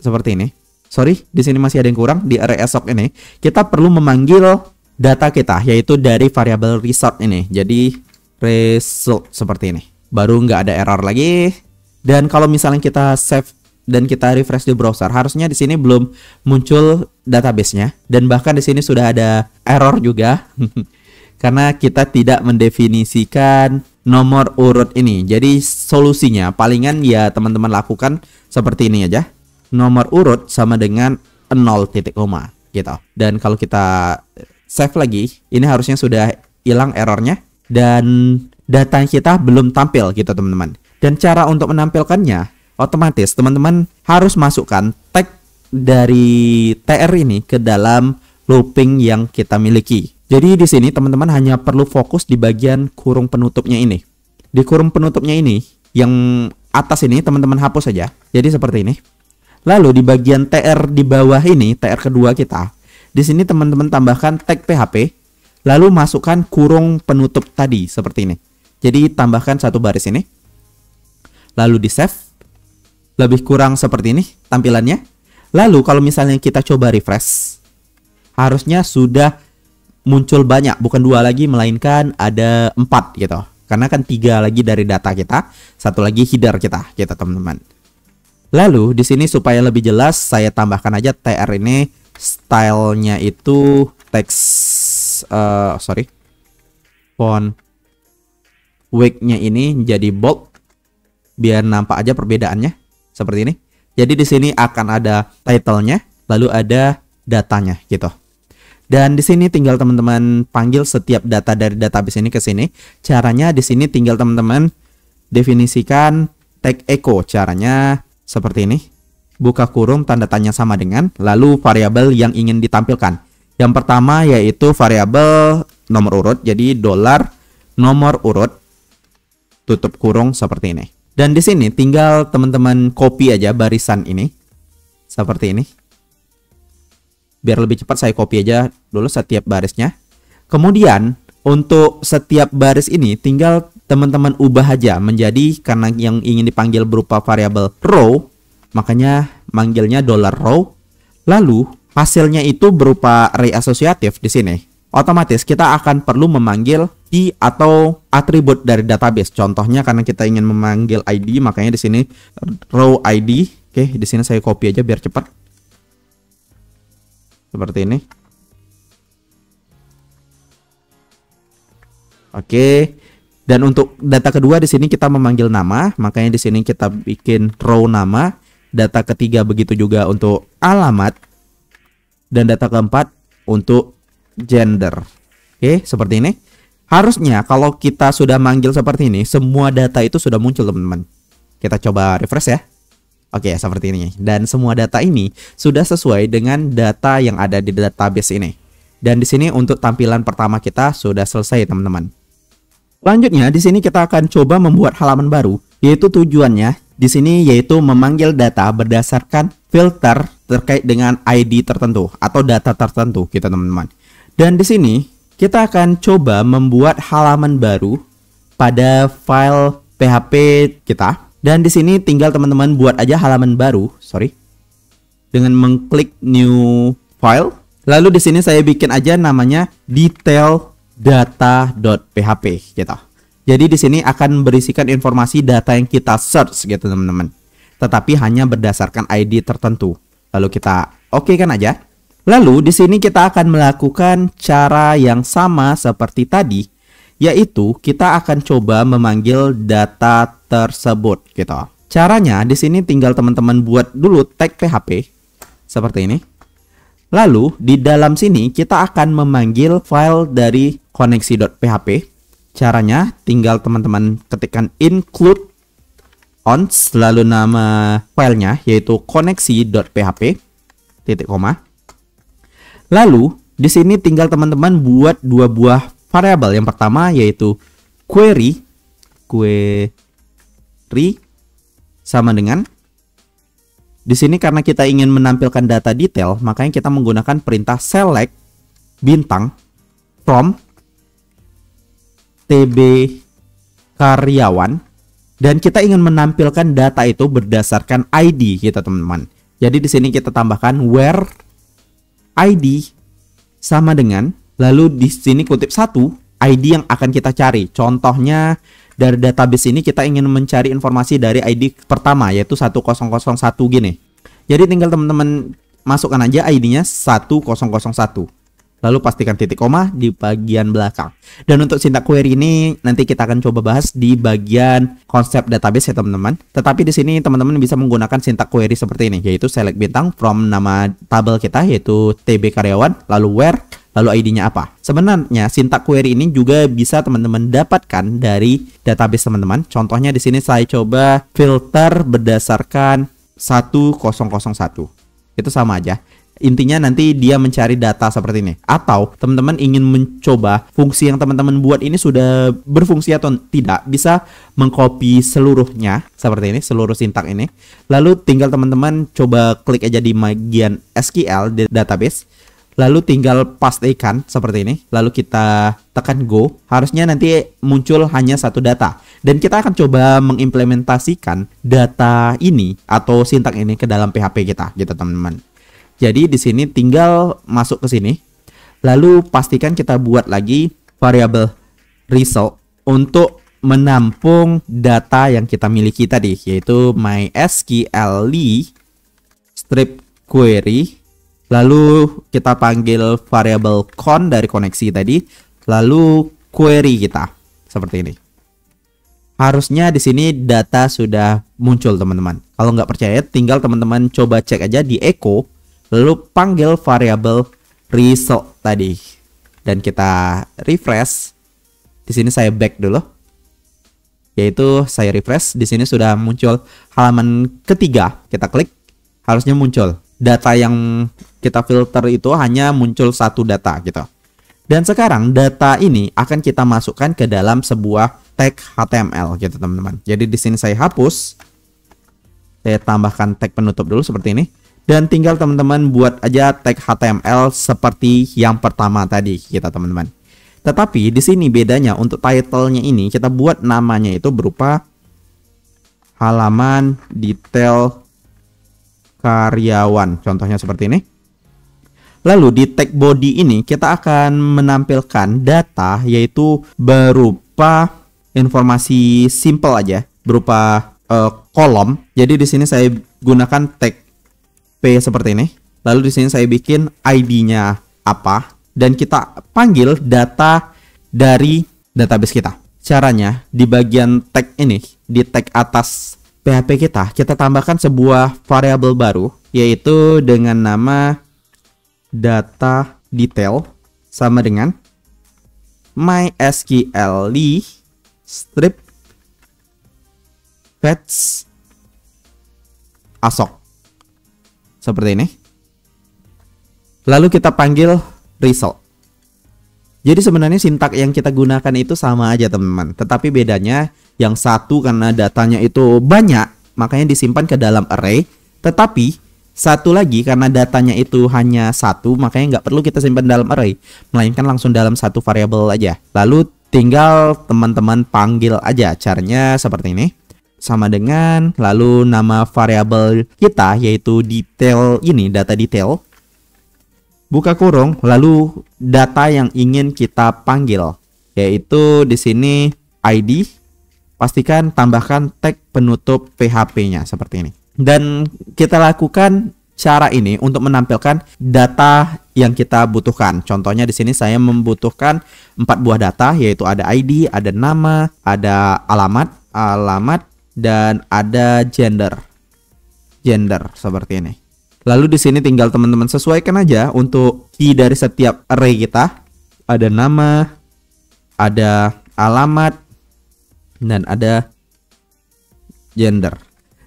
Speaker 1: seperti ini. Sorry, di sini masih ada yang kurang. Di array asok ini kita perlu memanggil data kita, yaitu dari variabel result ini. Jadi result seperti ini. Baru nggak ada error lagi. Dan kalau misalnya kita save dan kita refresh di browser, harusnya di sini belum muncul database-nya. Dan bahkan di sini sudah ada error juga. Karena kita tidak mendefinisikan nomor urut ini. Jadi solusinya palingan ya teman-teman lakukan seperti ini aja. Nomor urut sama dengan 0 titik koma gitu. Dan kalau kita save lagi, ini harusnya sudah hilang errornya dan data kita belum tampil gitu teman-teman. Dan cara untuk menampilkannya, otomatis teman-teman harus masukkan tag dari tr ini ke dalam looping yang kita miliki. Jadi di sini teman-teman hanya perlu fokus di bagian kurung penutupnya ini. Di kurung penutupnya ini, yang atas ini teman-teman hapus saja. Jadi seperti ini. Lalu di bagian tr di bawah ini, tr kedua kita, di sini teman-teman tambahkan tag PHP, lalu masukkan kurung penutup tadi seperti ini. Jadi tambahkan 1 baris ini, lalu di save, lebih kurang seperti ini tampilannya. Lalu kalau misalnya kita coba refresh, harusnya sudah muncul banyak, bukan 2 lagi melainkan ada 4 gitu. Karena kan 3 lagi dari data kita, 1 lagi header kita gitu teman-teman. Lalu di sini supaya lebih jelas saya tambahkan aja TR ini stylenya itu teks font weight-nya ini jadi bold biar nampak aja perbedaannya seperti ini. Jadi di sini akan ada title-nya, lalu ada datanya gitu. Dan di sini tinggal teman-teman panggil setiap data dari database ini ke sini. Caranya di sini tinggal teman-teman definisikan tag echo. Caranya seperti ini. Buka kurung tanda tanya sama dengan, lalu variabel yang ingin ditampilkan. Yang pertama yaitu variabel nomor urut. Jadi $ nomor urut tutup kurung seperti ini. Dan di sini tinggal teman-teman copy aja barisan ini. Seperti ini. Biar lebih cepat saya copy aja dulu setiap barisnya. Kemudian untuk setiap baris ini tinggal teman-teman ubah aja menjadi, karena yang ingin dipanggil berupa variabel row, makanya manggilnya $row. Lalu hasilnya itu berupa array asosiatif di sini. Otomatis kita akan perlu memanggil key atau atribut dari database. Contohnya karena kita ingin memanggil ID, makanya di sini row ID. Oke, di sini saya copy aja biar cepat. Seperti ini. Oke. Dan untuk data kedua di sini kita memanggil nama, makanya di sini kita bikin row nama. Data ketiga begitu juga untuk alamat. Dan data keempat untuk gender. Oke, seperti ini. Harusnya kalau kita sudah manggil seperti ini, semua data itu sudah muncul teman-teman. Kita coba refresh ya. Oke, seperti ini. Dan semua data ini sudah sesuai dengan data yang ada di database ini. Dan di sini untuk tampilan pertama kita sudah selesai, teman-teman. Selanjutnya, di sini kita akan coba membuat halaman baru, yaitu tujuannya di sini yaitu memanggil data berdasarkan filter terkait dengan ID tertentu atau data tertentu gitu, teman-teman. Dan di sini kita akan coba membuat halaman baru pada file PHP kita. Dan di sini tinggal teman-teman buat aja halaman baru, dengan mengklik new file. Lalu di sini saya bikin aja namanya detail-data.php gitu. Jadi di sini akan berisikan informasi data yang kita search gitu, teman-teman. Tetapi hanya berdasarkan ID tertentu. Lalu kita oke-kan aja. Lalu di sini kita akan melakukan cara yang sama seperti tadi, yaitu kita akan coba memanggil data tersebut gitu. Caranya di sini tinggal teman-teman buat dulu tag PHP seperti ini. Lalu di dalam sini kita akan memanggil file dari koneksi.php. Caranya tinggal teman-teman ketikkan include ons, lalu nama filenya yaitu koneksi.php titik koma. Lalu di sini tinggal teman-teman buat 2 buah variabel. Yang pertama yaitu query sama dengan, di sini karena kita ingin menampilkan data detail, makanya kita menggunakan perintah select bintang from tb karyawan, dan kita ingin menampilkan data itu berdasarkan ID kita, teman-teman. Jadi di sini kita tambahkan where ID sama dengan, lalu di sini kutip 1 ID yang akan kita cari. Contohnya dari database ini kita ingin mencari informasi dari ID pertama yaitu 1001 gini. Jadi tinggal teman-teman masukkan aja ID-nya 1001. Lalu pastikan titik koma di bagian belakang. Dan untuk sintak query ini nanti kita akan coba bahas di bagian konsep database ya, teman-teman. Tetapi di sini teman-teman bisa menggunakan sintak query seperti ini, yaitu select bintang from nama tabel kita yaitu tb karyawan, lalu where, lalu ID-nya apa. Sebenarnya sintak query ini juga bisa teman-teman dapatkan dari database teman-teman. Contohnya di sini saya coba filter berdasarkan 1001. Itu sama aja. Intinya nanti dia mencari data seperti ini. Atau teman-teman ingin mencoba fungsi yang teman-teman buat ini sudah berfungsi atau tidak, bisa mengcopy seluruhnya seperti ini, seluruh sintak ini. Lalu tinggal teman-teman coba klik aja di bagian SQL di database. Lalu tinggal pastikan seperti ini. Lalu kita tekan go. Harusnya nanti muncul hanya satu data. Dan kita akan coba mengimplementasikan data ini atau sintak ini ke dalam PHP kita gitu, teman-teman. Jadi di sini tinggal masuk ke sini. Lalu pastikan kita buat lagi variabel result untuk menampung data yang kita miliki tadi, yaitu MySQL strip query. Lalu kita panggil variabel con dari koneksi tadi, lalu query kita seperti ini. Harusnya di sini data sudah muncul, teman-teman. Kalau nggak percaya, tinggal teman-teman coba cek aja di echo, lalu panggil variabel result tadi, dan kita refresh. Di sini saya back dulu, yaitu saya refresh. Di sini sudah muncul halaman ketiga. Kita klik, harusnya muncul data yang kita filter itu hanya muncul satu data gitu. Dan sekarang data ini akan kita masukkan ke dalam sebuah tag HTML gitu, teman-teman. Jadi di sini saya hapus. Saya tambahkan tag penutup dulu seperti ini. Dan tinggal teman-teman buat aja tag HTML seperti yang pertama tadi kita, teman-teman. Tetapi di sini bedanya untuk title-nya ini kita buat namanya itu berupa halaman detail karyawan. Contohnya seperti ini. Lalu di tag body ini kita akan menampilkan data, yaitu berupa informasi simple aja, berupa kolom. Jadi di sini saya gunakan tag P seperti ini. Lalu di sini saya bikin ID-nya apa, dan kita panggil data dari database kita. Caranya di bagian tag ini, di tag atas PHP kita tambahkan sebuah variabel baru, yaitu dengan nama data detail sama dengan MySQL strip fetch asok seperti ini. Lalu kita panggil result. Jadi sebenarnya sintak yang kita gunakan itu sama aja, teman-teman. Tetapi bedanya yang satu karena datanya itu banyak, makanya disimpan ke dalam array. Tetapi satu lagi karena datanya itu hanya satu, makanya nggak perlu kita simpan dalam array, melainkan langsung dalam satu variabel aja. Lalu tinggal teman-teman panggil aja. Caranya seperti ini. Sama dengan lalu nama variabel kita, yaitu detail ini, data detail. Buka kurung, lalu data yang ingin kita panggil, yaitu di sini ID. Pastikan tambahkan tag penutup PHP-nya seperti ini. Dan kita lakukan cara ini untuk menampilkan data yang kita butuhkan. Contohnya di sini saya membutuhkan 4 buah data, yaitu ada ID, ada nama, ada alamat, dan ada gender seperti ini. Lalu di sini tinggal teman-teman sesuaikan aja untuk key dari setiap array kita. Ada nama, ada alamat, dan ada gender.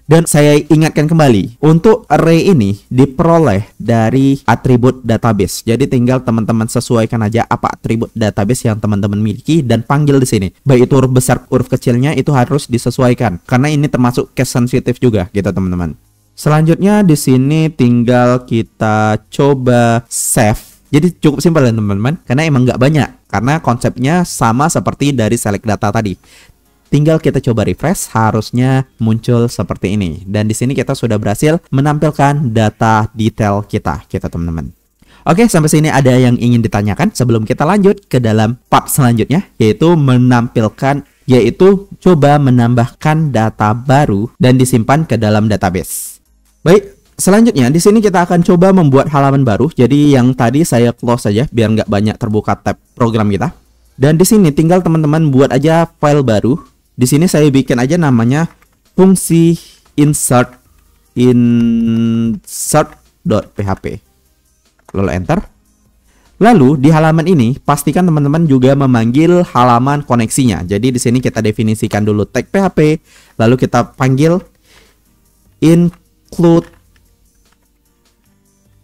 Speaker 1: Dan saya ingatkan kembali, untuk array ini diperoleh dari atribut database. Jadi tinggal teman-teman sesuaikan aja apa atribut database yang teman-teman miliki dan panggil di sini. Baik itu huruf besar, huruf kecilnya itu harus disesuaikan karena ini termasuk case sensitif juga gitu, teman-teman. Selanjutnya di sini tinggal kita coba save. Jadi cukup simpel ya, teman-teman, karena emang nggak banyak, karena konsepnya sama seperti dari select data tadi. Tinggal kita coba refresh, harusnya muncul seperti ini. Dan di sini kita sudah berhasil menampilkan data detail kita, teman-teman. Oke, sampai sini ada yang ingin ditanyakan sebelum kita lanjut ke dalam part selanjutnya, yaitu coba menambahkan data baru dan disimpan ke dalam database. Baik, selanjutnya di sini kita akan coba membuat halaman baru. Jadi yang tadi saya close saja biar nggak banyak terbuka tab program kita. Dan di sini tinggal teman-teman buat aja file baru. Di sini saya bikin aja namanya fungsi insert.php. Lalu enter. Lalu di halaman ini pastikan teman-teman juga memanggil halaman koneksinya. Jadi di sini kita definisikan dulu tag PHP, lalu kita panggil include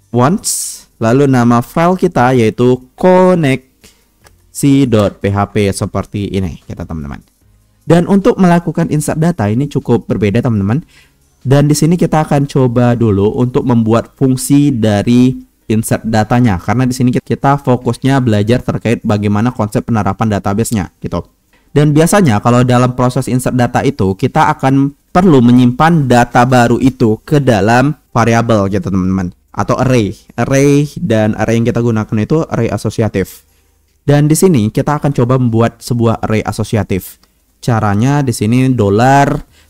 Speaker 1: once, lalu nama file kita yaitu koneksi.php seperti ini teman-teman. Dan untuk melakukan insert data ini cukup berbeda, teman-teman. Dan di sini kita akan coba dulu untuk membuat fungsi dari insert datanya, karena di sini kita fokusnya belajar terkait bagaimana konsep penerapan database-nya gitu. Dan biasanya kalau dalam proses insert data itu kita akan perlu menyimpan data baru itu ke dalam variabel gitu, teman-teman. atau array. Dan array yang kita gunakan itu array asosiatif. Dan di sini kita akan coba membuat sebuah array asosiatif. Caranya di sini $,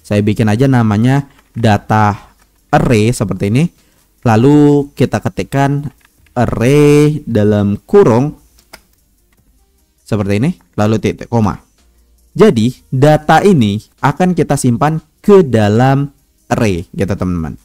Speaker 1: saya bikin aja namanya data array seperti ini. Lalu kita ketikkan array dalam kurung seperti ini, lalu titik koma. Jadi data ini akan kita simpan ke dalam array gitu teman-teman.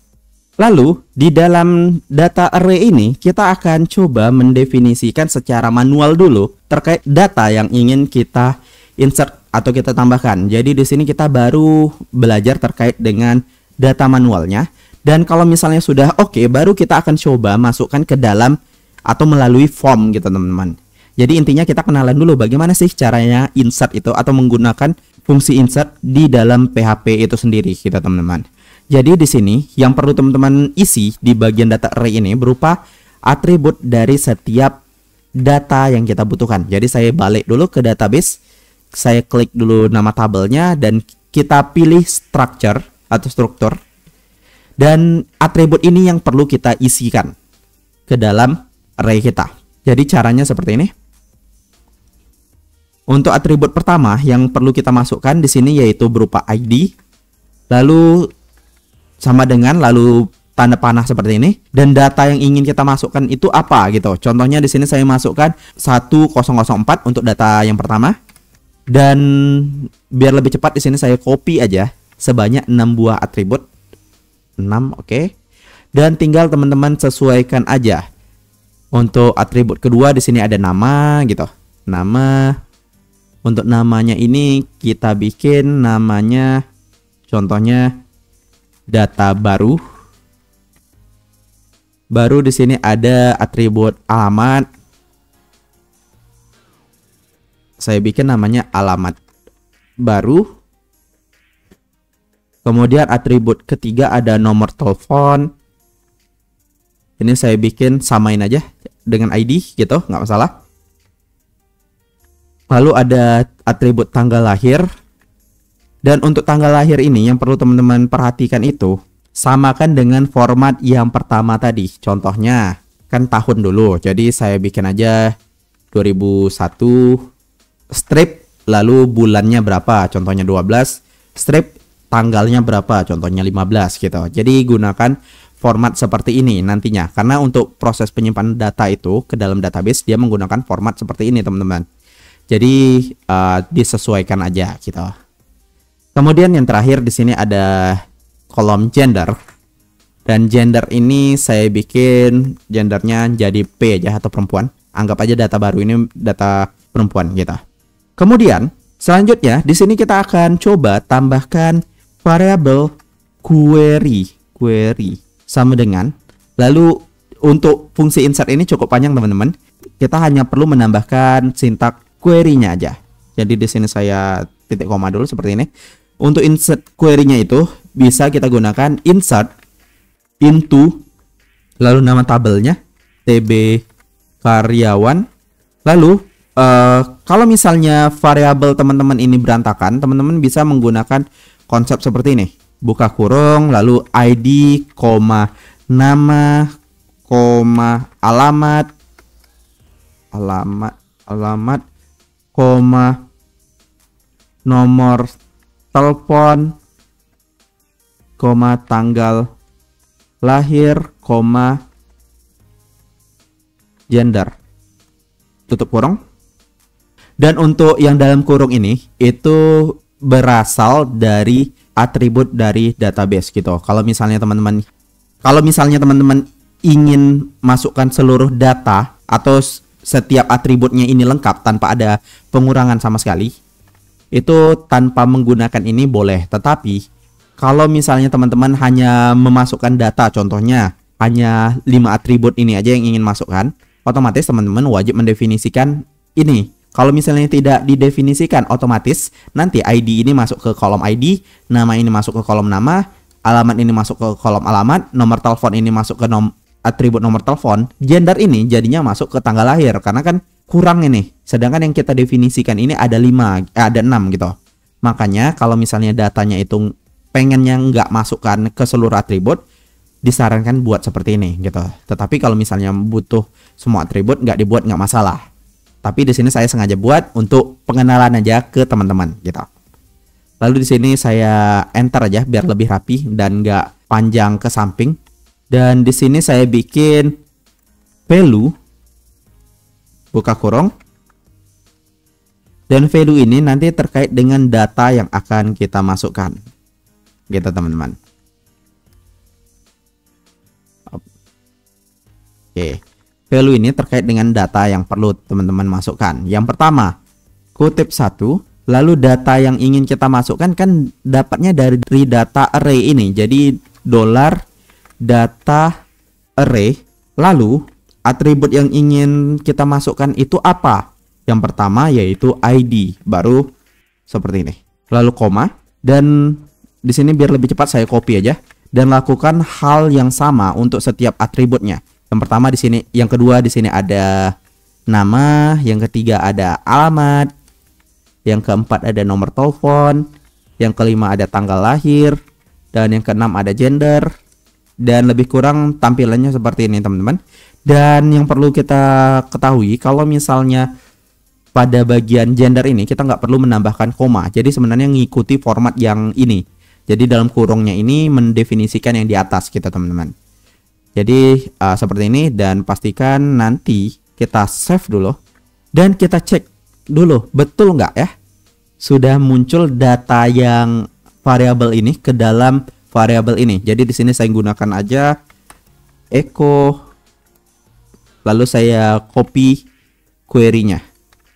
Speaker 1: Lalu di dalam data array ini kita akan coba mendefinisikan secara manual dulu terkait data yang ingin kita insert atau kita tambahkan. Jadi di sini kita baru belajar terkait dengan data manualnya. Dan kalau misalnya sudah oke, baru kita akan coba masukkan ke dalam atau melalui form gitu teman-teman. Jadi intinya kita kenalan dulu bagaimana sih caranya insert itu atau menggunakan fungsi insert di dalam PHP itu sendiri gitu teman-teman. Jadi di sini yang perlu teman-teman isi di bagian data array ini berupa atribut dari setiap data yang kita butuhkan. Jadi saya balik dulu ke database, saya klik dulu nama tabelnya dan kita pilih structure atau struktur. Dan atribut ini yang perlu kita isikan ke dalam array kita. Jadi caranya seperti ini. Untuk atribut pertama yang perlu kita masukkan di sini yaitu berupa ID, lalu sama dengan lalu tanda panah seperti ini, dan data yang ingin kita masukkan itu apa gitu. Contohnya di sini saya masukkan 1004 untuk data yang pertama, dan biar lebih cepat di sini saya copy aja sebanyak 6 buah atribut. 6, oke. Dan tinggal teman-teman sesuaikan aja. Untuk atribut kedua di sini ada nama gitu. Nama. Untuk namanya ini kita bikin namanya contohnya data baru. Baru di sini ada atribut alamat. Saya bikin namanya alamat baru. Kemudian atribut ketiga ada nomor telepon. Ini saya bikin samain aja dengan ID gitu, nggak masalah. Lalu ada atribut tanggal lahir. Dan untuk tanggal lahir ini yang perlu teman-teman perhatikan itu samakan dengan format yang pertama tadi. Contohnya kan tahun dulu. Jadi saya bikin aja 2001 strip lalu bulannya berapa? Contohnya 12 strip tanggalnya berapa? Contohnya 15 gitu. Jadi gunakan format seperti ini nantinya. Karena untuk proses penyimpanan data itu ke dalam database dia menggunakan format seperti ini teman-teman. Jadi disesuaikan aja gitu. Kemudian yang terakhir di sini ada kolom gender. Dan gender ini saya bikin gendernya jadi P aja atau perempuan. Anggap aja data baru ini data perempuan gitu. Kemudian selanjutnya di sini kita akan coba tambahkan variabel query sama dengan, lalu untuk fungsi insert ini cukup panjang teman-teman. Kita hanya perlu menambahkan sintak query-nya aja. Jadi di sini saya titik koma dulu seperti ini. Untuk insert query-nya itu bisa kita gunakan insert into lalu nama tabelnya tb karyawan. Lalu kalau misalnya variabel teman-teman ini berantakan, teman-teman bisa menggunakan konsep seperti ini. Buka kurung lalu ID, nama, alamat, nomor telepon, tanggal lahir, gender. Tutup kurung. Dan untuk yang dalam kurung ini itu berasal dari atribut dari database gitu. Kalau misalnya teman-teman ingin masukkan seluruh data atau setiap atributnya ini lengkap tanpa ada pengurangan sama sekali, itu tanpa menggunakan ini boleh. Tetapi kalau misalnya teman-teman hanya memasukkan data, contohnya hanya 5 atribut ini aja yang ingin masukkan, otomatis teman-teman wajib mendefinisikan ini. Kalau misalnya tidak didefinisikan, otomatis nanti ID ini masuk ke kolom ID, nama ini masuk ke kolom nama, alamat ini masuk ke kolom alamat, nomor telepon ini masuk ke atribut nomor telepon, gender ini jadinya masuk ke tanggal lahir karena kan kurang ini. Sedangkan yang kita definisikan ini ada 6 gitu. Makanya kalau misalnya datanya itu pengennya nggak masukkan ke seluruh atribut, disarankan buat seperti ini gitu. Tetapi kalau misalnya butuh semua atribut nggak dibuat nggak masalah. Tapi di sini saya sengaja buat untuk pengenalan aja ke teman-teman gitu. Lalu di sini saya enter aja biar lebih rapi dan nggak panjang ke samping. Dan di sini saya bikin value buka kurung. Dan value ini nanti terkait dengan data yang akan kita masukkan. Gitu teman-teman. Oke, value ini terkait dengan data yang perlu teman-teman masukkan. Yang pertama, kutip 1, lalu data yang ingin kita masukkan kan dapatnya dari data array ini. Jadi $data array, lalu atribut yang ingin kita masukkan itu apa? Yang pertama yaitu ID, baru seperti ini. Lalu koma, dan di sini biar lebih cepat saya copy aja dan lakukan hal yang sama untuk setiap atributnya. Yang pertama di sini, yang kedua di sini ada nama, yang ketiga ada alamat, yang keempat ada nomor telepon, yang kelima ada tanggal lahir, dan yang keenam ada gender, dan lebih kurang tampilannya seperti ini teman-teman. Dan yang perlu kita ketahui, kalau misalnya pada bagian gender ini kita nggak perlu menambahkan koma, jadi sebenarnya ngikuti format yang ini. Jadi dalam kurungnya ini mendefinisikan yang di atas kita teman-teman. Jadi seperti ini, dan pastikan nanti kita save dulu dan kita cek dulu betul nggak ya sudah muncul data yang variabel ini ke dalam variabel ini. Jadi di sini saya gunakan aja echo, lalu saya copy query-nya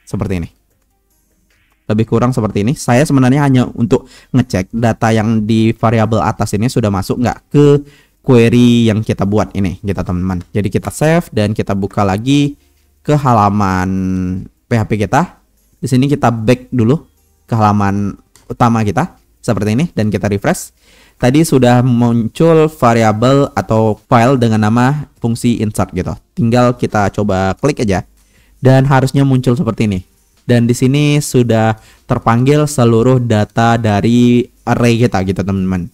Speaker 1: seperti ini. Lebih kurang seperti ini. Saya sebenarnya hanya untuk ngecek data yang di variabel atas ini sudah masuk nggak ke query yang kita buat ini gitu teman-teman. Jadi kita save dan kita buka lagi ke halaman PHP kita. Di sini kita back dulu ke halaman utama kita seperti ini dan kita refresh. Tadi sudah muncul variabel atau file dengan nama fungsi insert gitu. Tinggal kita coba klik aja dan harusnya muncul seperti ini. Dan di sini sudah terpanggil seluruh data dari array kita gitu teman-teman.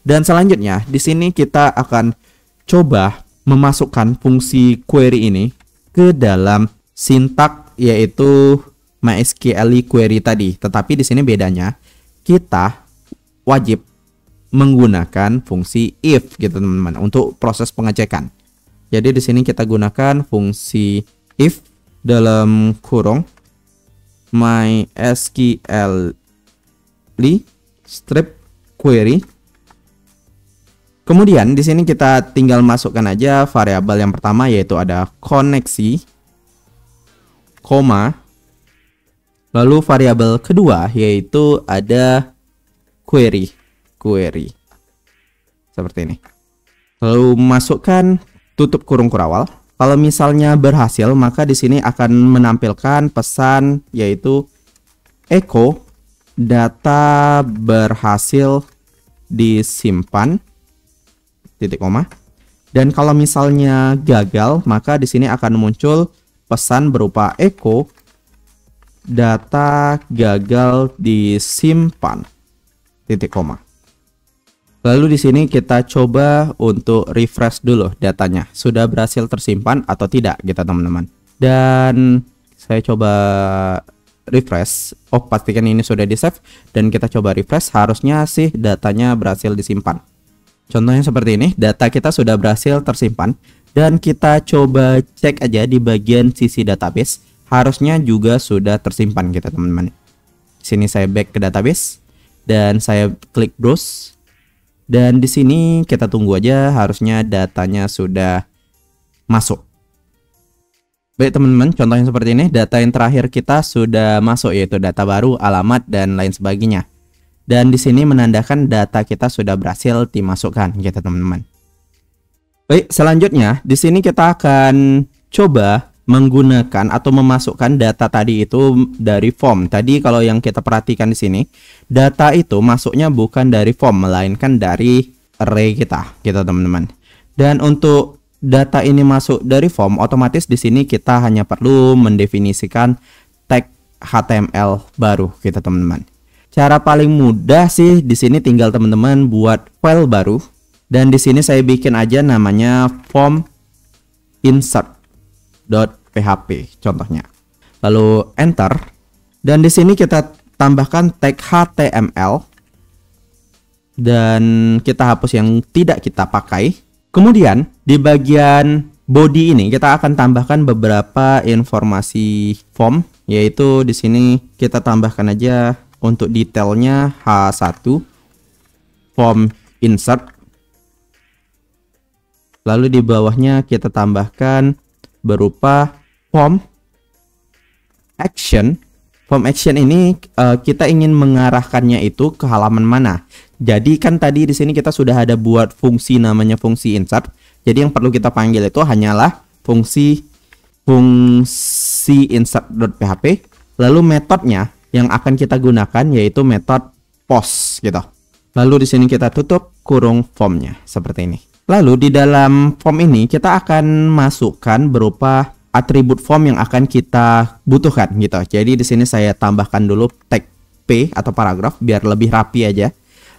Speaker 1: Dan selanjutnya di sini kita akan coba memasukkan fungsi query ini ke dalam sintak yaitu MySQL query tadi. Tetapi di sini bedanya kita wajib menggunakan fungsi if gitu teman-teman untuk proses pengecekan. Jadi di sini kita gunakan fungsi if dalam kurung MySQL strip query. Kemudian di sini kita tinggal masukkan aja variabel yang pertama yaitu ada koneksi, koma. Lalu variabel kedua yaitu ada query. Seperti ini. Lalu masukkan tutup kurung kurawal. Kalau misalnya berhasil, maka di sini akan menampilkan pesan yaitu echo data berhasil disimpan titik koma. Dan kalau misalnya gagal, maka di sini akan muncul pesan berupa echo data gagal disimpan titik koma. Lalu di sini kita coba untuk refresh dulu datanya, sudah berhasil tersimpan atau tidak gitu teman-teman. Dan saya coba refresh. Oh, pastikan ini sudah di save dan kita coba refresh, harusnya sih datanya berhasil disimpan. Contohnya seperti ini, data kita sudah berhasil tersimpan dan kita coba cek aja di bagian sisi database, harusnya juga sudah tersimpan gitu teman-teman. Sini saya back ke database dan saya klik browse dan di sini kita tunggu aja, harusnya datanya sudah masuk. Baik teman-teman, contohnya seperti ini, data yang terakhir kita sudah masuk yaitu data baru, alamat dan lain sebagainya. Dan di sini menandakan data kita sudah berhasil dimasukkan gitu teman-teman. Baik, selanjutnya di sini kita akan coba menggunakan atau memasukkan data tadi itu dari form. Tadi kalau yang kita perhatikan di sini, data itu masuknya bukan dari form melainkan dari array kita gitu teman-teman. Dan untuk data ini masuk dari form, otomatis di sini kita hanya perlu mendefinisikan tag HTML baru gitu teman-teman. Cara paling mudah sih di sini tinggal teman-teman buat file baru Dan di sini saya bikin aja namanya form insert.php contohnya. Lalu enter. Dan di sini kita tambahkan tag HTML dan kita hapus yang tidak kita pakai. Kemudian di bagian body ini kita akan tambahkan beberapa informasi form, yaitu di sini kita tambahkan aja untuk detailnya H1 form insert. Lalu di bawahnya kita tambahkan berupa form action. Form action ini kita ingin mengarahkannya itu ke halaman mana. Jadi kan tadi di sini kita sudah ada buat fungsi namanya fungsi insert. Jadi yang perlu kita panggil itu hanyalah fungsi insert.php. Lalu metodenya yang akan kita gunakan yaitu metode post gitu. Lalu di sini kita tutup kurung formnya seperti ini. Lalu di dalam form ini kita akan masukkan berupa atribut form yang akan kita butuhkan gitu. Jadi di sini saya tambahkan dulu tag P atau paragraf biar lebih rapi aja.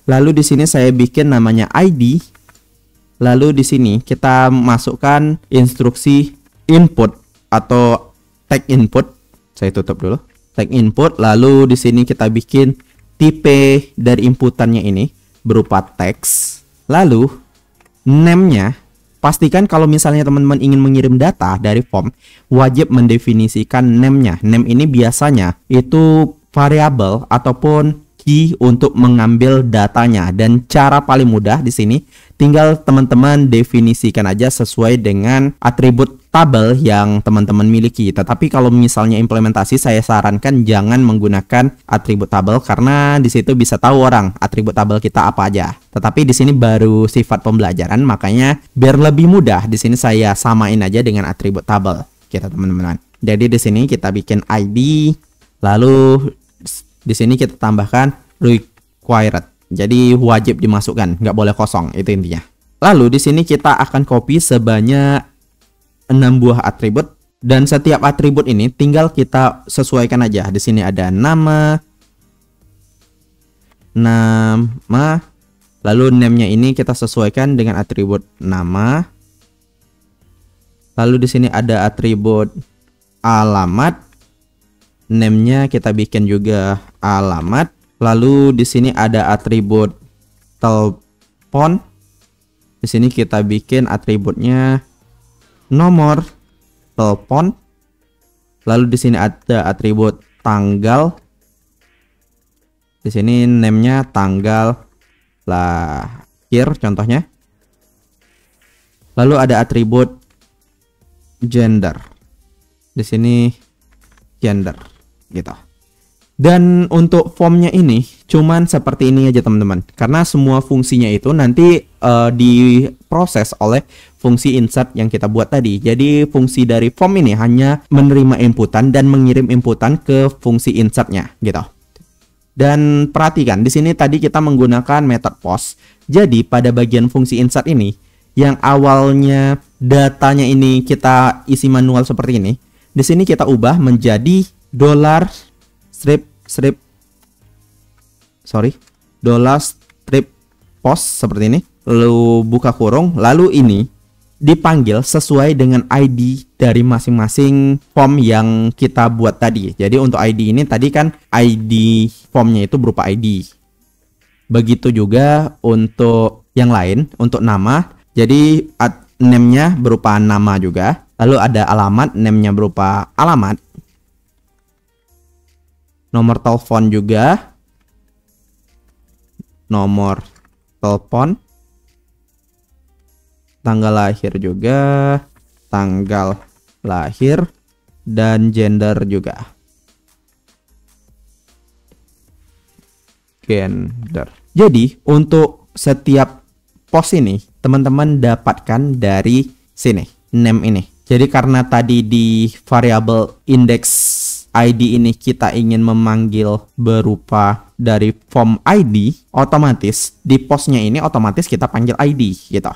Speaker 1: Lalu di sini saya bikin namanya ID. Lalu di sini kita masukkan instruksi input atau tag input. Saya tutup dulu. Tag input. Lalu di sini kita bikin tipe dari inputannya ini berupa teks. Lalu name-nya, pastikan kalau misalnya teman-teman ingin mengirim data dari form, wajib mendefinisikan name-nya. Name ini biasanya itu variabel ataupun key untuk mengambil datanya. Dan cara paling mudah di sini tinggal teman-teman definisikan aja sesuai dengan atribut tabel yang teman-teman miliki. Tetapi kalau misalnya implementasi, saya sarankan jangan menggunakan atribut tabel karena di situ bisa tahu orang atribut tabel kita apa aja. Tetapi di sini baru sifat pembelajaran, makanya biar lebih mudah di sini saya samain aja dengan atribut tabel kita teman-teman. Jadi di sini kita bikin ID, lalu di sini kita tambahkan required. Jadi wajib dimasukkan, nggak boleh kosong, itu intinya. Lalu di sini kita akan copy sebanyak 6 buah atribut, dan setiap atribut ini tinggal kita sesuaikan aja. Di sini ada nama, lalu name-nya ini kita sesuaikan dengan atribut nama. Lalu di sini ada atribut alamat, name-nya kita bikin juga alamat. Lalu di sini ada atribut telepon. Di sini kita bikin atributnya nomor telepon. Lalu di sini ada atribut tanggal. Di sini name-nya tanggal lahir contohnya. Lalu ada atribut gender. Di sini gender gitu. Dan untuk formnya ini cuman seperti ini aja teman-teman, karena semua fungsinya itu nanti diproses oleh fungsi insert yang kita buat tadi. Jadi fungsi dari form ini hanya menerima inputan dan mengirim inputan ke fungsi insertnya gitu. Dan perhatikan di sini tadi kita menggunakan metode post. Jadi pada bagian fungsi insert ini yang awalnya datanya ini kita isi manual seperti ini, di sini kita ubah menjadi $strip post seperti ini, lalu buka kurung, lalu ini dipanggil sesuai dengan ID dari masing-masing form yang kita buat tadi. Jadi untuk ID ini tadi kan ID formnya itu berupa ID. Begitu juga untuk yang lain, untuk nama, jadi name-nya berupa nama juga. Lalu ada alamat, name-nya berupa alamat. Nomor telepon juga, nomor telepon. Tanggal lahir juga, tanggal lahir, dan gender juga. Gender. Jadi untuk setiap post ini teman-teman dapatkan dari sini, name ini. Jadi karena tadi di variabel index ID ini kita ingin memanggil berupa dari form ID, otomatis di postnya ini otomatis kita panggil ID gitu.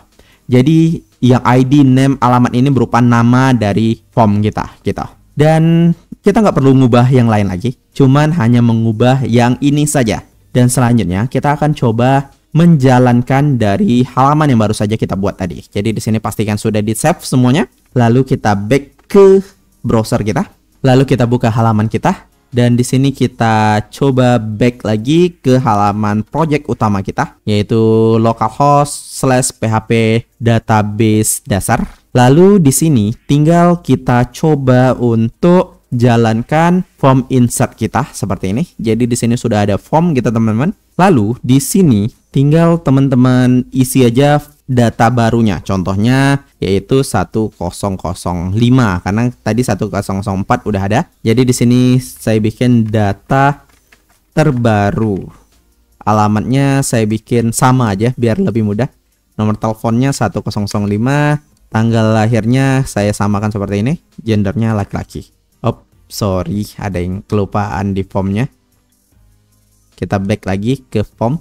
Speaker 1: Jadi yang ID, name, alamat ini berupa nama dari form kita gitu. Dan kita nggak perlu ngubah yang lain lagi, cuman hanya mengubah yang ini saja. Dan selanjutnya kita akan coba menjalankan dari halaman yang baru saja kita buat tadi. Jadi di sini pastikan sudah di-save semuanya. Lalu kita back ke browser kita. Lalu kita buka halaman kita. Dan di sini kita coba back lagi ke halaman project utama kita, yaitu localhost/php database dasar. Lalu di sini tinggal kita coba untuk jalankan form insert kita seperti ini. Jadi di sini sudah ada form kita teman-teman. Lalu di sini tinggal teman-teman isi aja data barunya. Contohnya yaitu 1005 karena tadi 1004 udah ada. Jadi di sini saya bikin data terbaru. Alamatnya saya bikin sama aja biar lebih mudah. Nomor teleponnya 1005, tanggal lahirnya saya samakan seperti ini. Gendernya laki-laki. Oh, sorry, ada yang kelupaan di formnya. Kita back lagi ke form.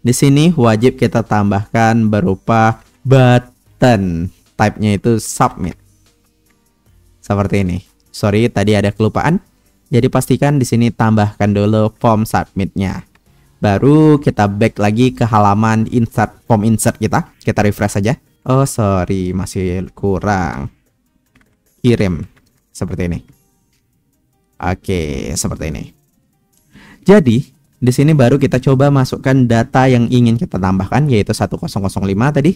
Speaker 1: Di sini wajib kita tambahkan berupa button. Type-nya itu submit. Seperti ini. Sorry, tadi ada kelupaan. Jadi pastikan di sini tambahkan dulu form submit-nya. Baru kita back lagi ke halaman insert, form insert kita. Kita refresh saja. Oh, sorry, masih kurang. Kirim. Seperti ini. Oke, seperti ini. Jadi di sini baru kita coba masukkan data yang ingin kita tambahkan, yaitu 1005 tadi,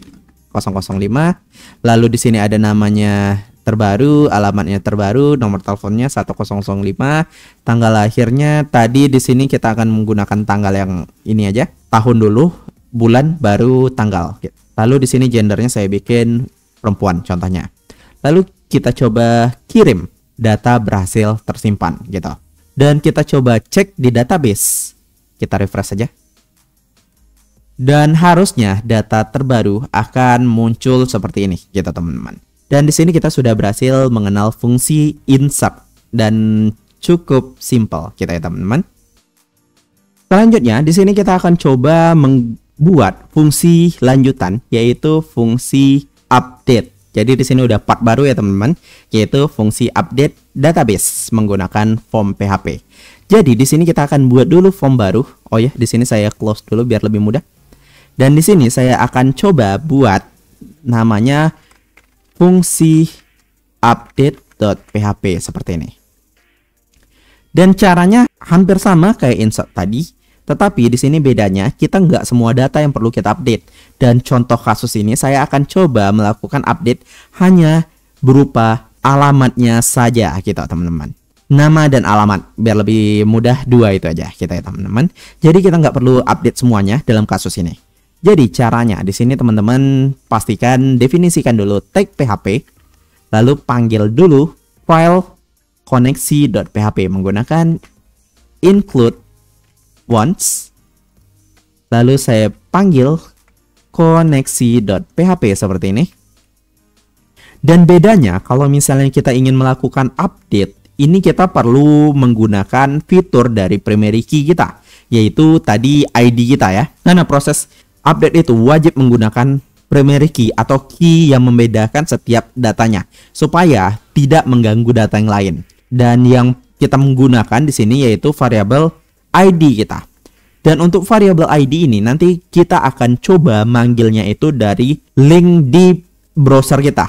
Speaker 1: 005. Lalu di sini ada namanya terbaru, alamatnya terbaru, nomor teleponnya 1005, tanggal lahirnya tadi di sini kita akan menggunakan tanggal yang ini aja, tahun dulu, bulan baru tanggal. Lalu di sini gendernya saya bikin perempuan contohnya. Lalu kita coba kirim, data berhasil tersimpan gitu. Dan kita coba cek di database. Kita refresh saja. Dan harusnya data terbaru akan muncul seperti ini gitu teman-teman. Dan di sini kita sudah berhasil mengenal fungsi insert dan cukup simple kita ya teman-teman. Selanjutnya di sini kita akan coba membuat fungsi lanjutan, yaitu fungsi update. Jadi di sini udah part baru ya teman-teman, yaitu fungsi update database menggunakan form PHP. Jadi di sini kita akan buat dulu form baru. Oh ya, di sini saya close dulu biar lebih mudah. Dan di sini saya akan coba buat namanya fungsi update.php seperti ini. Dan caranya hampir sama kayak insert tadi, tetapi di sini bedanya kita nggak semua data yang perlu kita update. Dan contoh kasus ini saya akan coba melakukan update hanya berupa alamatnya saja gitu teman-teman. Nama dan alamat, biar lebih mudah dua itu aja kita ya teman-teman. Jadi kita nggak perlu update semuanya dalam kasus ini. Jadi caranya di sini teman-teman pastikan definisikan dulu tag PHP, lalu panggil dulu file koneksi.php menggunakan include once, lalu saya panggil koneksi.php seperti ini. Dan bedanya kalau misalnya kita ingin melakukan update, ini kita perlu menggunakan fitur dari primary key kita, yaitu tadi ID kita ya. Karena proses update itu wajib menggunakan primary key atau key yang membedakan setiap datanya supaya tidak mengganggu data yang lain. Dan yang kita menggunakan di sini yaitu variabel ID kita. Dan untuk variabel ID ini nanti kita akan coba manggilnya itu dari link di browser kita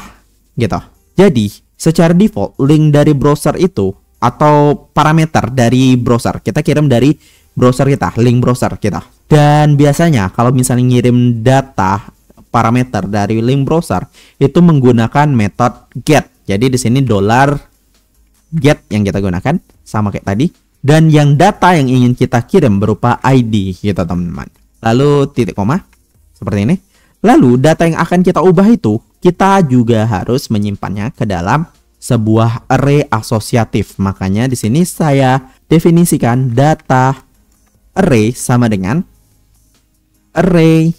Speaker 1: gitu. Jadi secara default link dari browser itu atau parameter dari browser kita kirim dari browser kita, link browser kita. Dan biasanya kalau misalnya ngirim data parameter dari link browser itu menggunakan metode get. Jadi di sini $get yang kita gunakan sama kayak tadi. Dan yang data yang ingin kita kirim berupa ID gitu teman-teman. Lalu titik koma seperti ini. Lalu data yang akan kita ubah itu kita juga harus menyimpannya ke dalam sebuah array asosiatif. Makanya di sini saya definisikan data array sama dengan array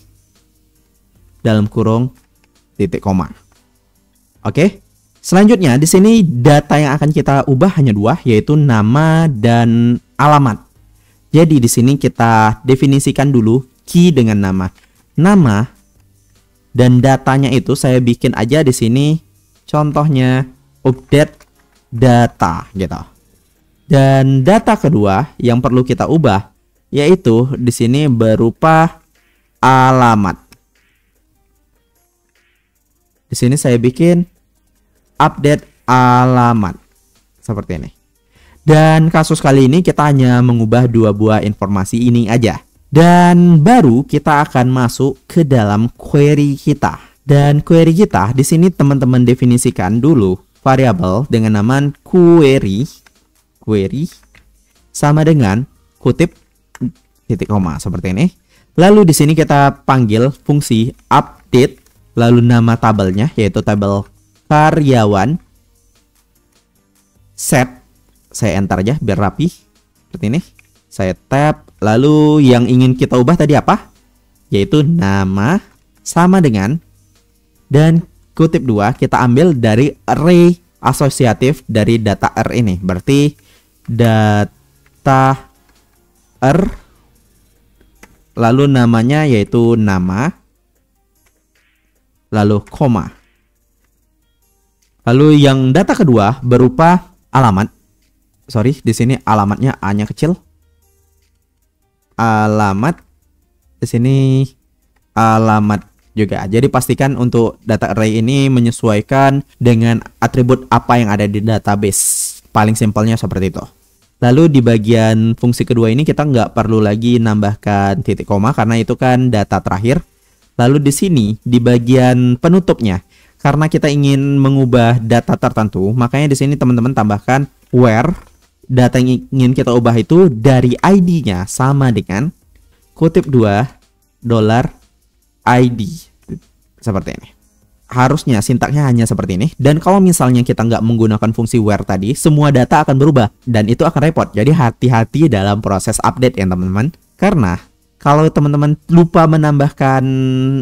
Speaker 1: dalam kurung titik koma. Oke. Selanjutnya di sini data yang akan kita ubah hanya dua, yaitu nama dan alamat. Jadi di sini kita definisikan dulu key dengan nama. Nama dan datanya itu saya bikin aja di sini contohnya update data gitu. Dan data kedua yang perlu kita ubah yaitu di sini berupa alamat. Di sini saya bikin update alamat seperti ini. Dan kasus kali ini kita hanya mengubah 2 buah informasi ini aja. Dan baru kita akan masuk ke dalam query kita. Dan query kita di sini teman-teman definisikan dulu variabel dengan nama query sama dengan kutip titik koma seperti ini. Lalu di sini kita panggil fungsi update, lalu nama tabelnya yaitu tabel karyawan. Set, saya enter aja biar rapi seperti ini. Saya tab, lalu yang ingin kita ubah tadi apa? Yaitu nama sama dengan, dan kutip 2 kita ambil dari array asosiatif dari data R ini. Berarti data R, lalu namanya yaitu nama, lalu koma. Lalu yang data kedua berupa alamat. Sorry, di sini alamatnya A-nya kecil. Alamat di sini alamat juga. Jadi pastikan untuk data array ini menyesuaikan dengan atribut apa yang ada di database. Paling simpelnya seperti itu. Lalu di bagian fungsi kedua ini kita nggak perlu lagi nambahkan titik koma karena itu kan data terakhir. Lalu di sini di bagian penutupnya, karena kita ingin mengubah data tertentu, makanya di sini teman-teman tambahkan where data yang ingin kita ubah itu dari ID-nya sama dengan kutip 2 $ID seperti ini. Harusnya sintaknya hanya seperti ini. Dan kalau misalnya kita nggak menggunakan fungsi where tadi, semua data akan berubah dan itu akan repot. Jadi hati-hati dalam proses update ya teman-teman. Karena kalau teman-teman lupa menambahkan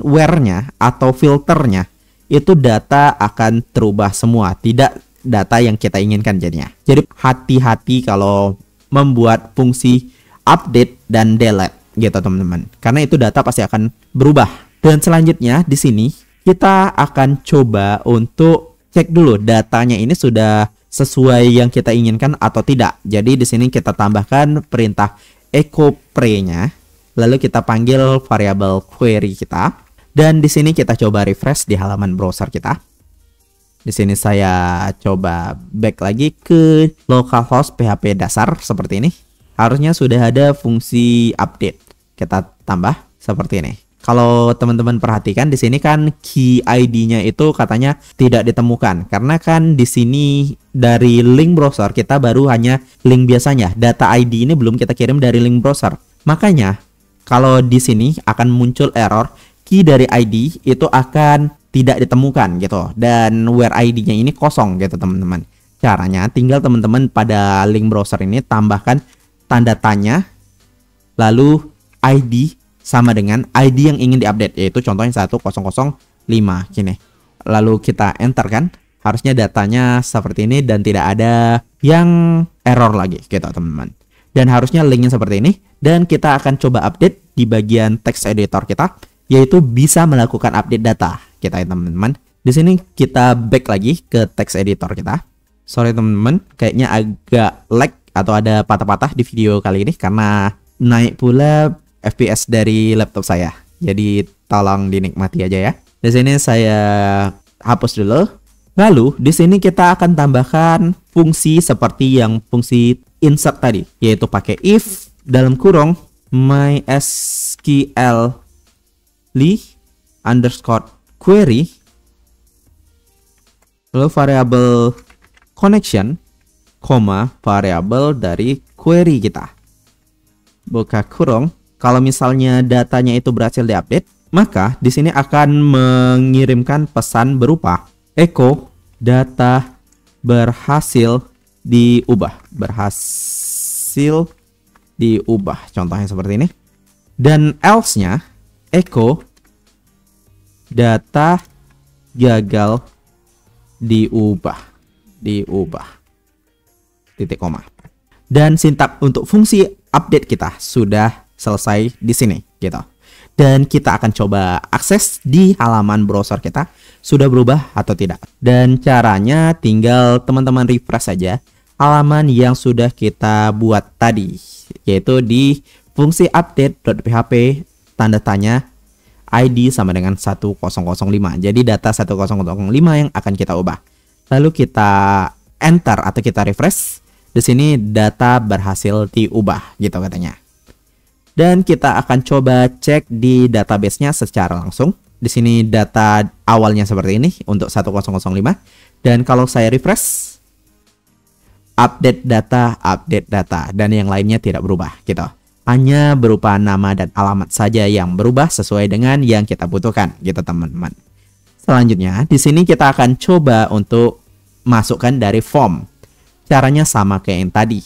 Speaker 1: where-nya atau filternya, itu data akan terubah semua, tidak data yang kita inginkan jadinya. Jadi hati-hati kalau membuat fungsi update dan delete gitu teman-teman. Karena itu data pasti akan berubah. Dan selanjutnya di sini kita akan coba untuk cek dulu datanya ini sudah sesuai yang kita inginkan atau tidak. Jadi di sini kita tambahkan perintah echo pre-nya, lalu kita panggil variabel query kita, dan di sini kita coba refresh di halaman browser kita. Di sini saya coba back lagi ke localhost PHP dasar seperti ini. Harusnya sudah ada fungsi update. Kita tambah seperti ini. Kalau teman-teman perhatikan di sini kan key ID-nya itu katanya tidak ditemukan karena kan di sini dari link browser kita baru hanya link biasanya. Data ID ini belum kita kirim dari link browser. Makanya kalau di sini akan muncul error key dari ID itu akan tidak ditemukan gitu, dan where ID-nya ini kosong gitu teman-teman. Caranya tinggal teman-teman pada link browser ini tambahkan tanda tanya, lalu ID sama dengan ID yang ingin diupdate, yaitu contohnya 1005 gini. Lalu kita enter kan, harusnya datanya seperti ini dan tidak ada yang error lagi gitu teman-teman. Dan harusnya linknya seperti ini, dan kita akan coba update di bagian text editor kita, yaitu bisa melakukan update data kita ya teman-teman. Di sini kita back lagi ke text editor kita. Sorry teman-teman, kayaknya agak lag atau ada patah-patah di video kali ini karena naik pula FPS dari laptop saya. Jadi tolong dinikmati aja ya. Di sini saya hapus dulu. Lalu di sini kita akan tambahkan fungsi seperti yang fungsi insert tadi, yaitu pakai if dalam kurung mysql query, lalu variabel connection, variabel dari query kita. Buka kurung. Kalau misalnya datanya itu berhasil diupdate, maka di sini akan mengirimkan pesan berupa echo data berhasil diubah. Contohnya seperti ini. Dan else-nya echo data gagal diubah. Titik koma. Dan sintak untuk fungsi update kita sudah selesai di sini gitu. Dan kita akan coba akses di halaman browser kita sudah berubah atau tidak. Dan caranya tinggal teman-teman refresh saja halaman yang sudah kita buat tadi, yaitu di fungsi update.php tanda tanya ID sama dengan 1005. Jadi data 1005 yang akan kita ubah. Lalu kita enter atau kita refresh. Di sini data berhasil diubah gitu katanya. Dan kita akan coba cek di database-nya secara langsung. Di sini data awalnya seperti ini untuk 1005. Dan kalau saya refresh, update data, dan yang lainnya tidak berubah gitu. Hanya berupa nama dan alamat saja yang berubah sesuai dengan yang kita butuhkan gitu teman-teman. Selanjutnya di sini kita akan coba untuk masukkan dari form. Caranya sama kayak yang tadi.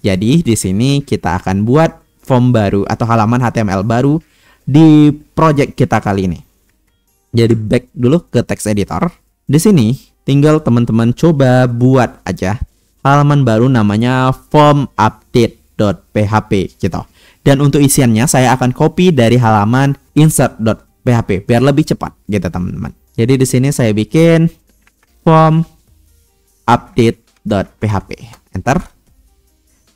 Speaker 1: Jadi di sini kita akan buat form baru atau halaman HTML baru di project kita kali ini. Jadi back dulu ke text editor. Di sini tinggal teman-teman coba buat aja halaman baru namanya form update.php gitu. Dan untuk isiannya saya akan copy dari halaman insert.php biar lebih cepat gitu teman-teman. Jadi di sini saya bikin form update.php. Enter.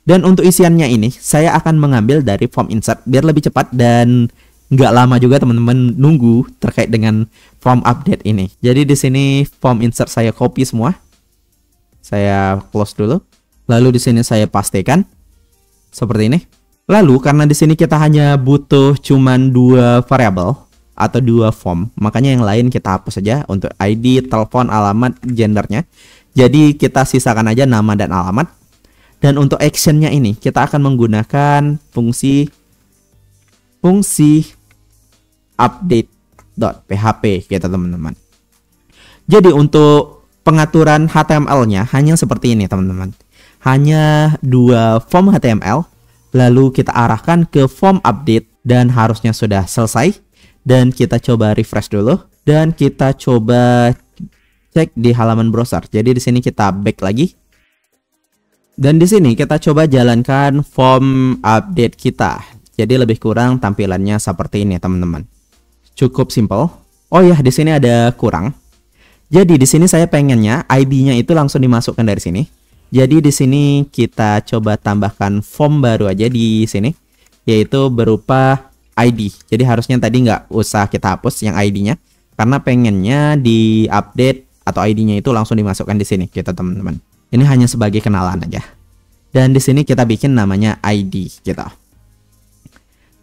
Speaker 1: Dan untuk isiannya ini saya akan mengambil dari form insert biar lebih cepat dan nggak lama juga teman-teman nunggu terkait dengan form update ini. Jadi di sini form insert saya copy semua. Saya close dulu. Lalu di sini saya pastekan seperti ini. Lalu karena di sini kita hanya butuh cuman 2 variabel atau 2 form, makanya yang lain kita hapus saja untuk ID, telepon, alamat, gendernya. Jadi kita sisakan aja nama dan alamat. Dan untuk actionnya ini kita akan menggunakan fungsi update.php gitu teman-teman. Jadi untuk pengaturan HTML-nya hanya seperti ini teman-teman. Hanya 2 form HTML. Lalu kita arahkan ke form update dan harusnya sudah selesai. Dan kita coba refresh dulu dan kita coba cek di halaman browser. Jadi di sini kita back lagi. Dan di sini kita coba jalankan form update kita. Jadi lebih kurang tampilannya seperti ini teman-teman. Cukup simple. Oh ya, di sini ada kurang. Jadi di sini saya pengennya ID-nya itu langsung dimasukkan dari sini. Jadi di sini kita coba tambahkan form baru aja di sini, yaitu berupa ID. Jadi harusnya tadi nggak usah kita hapus yang ID-nya, karena pengennya di update atau ID-nya itu langsung dimasukkan di sini, gitu teman-teman. Ini hanya sebagai kenalan aja. Dan di sini kita bikin namanya ID gitu.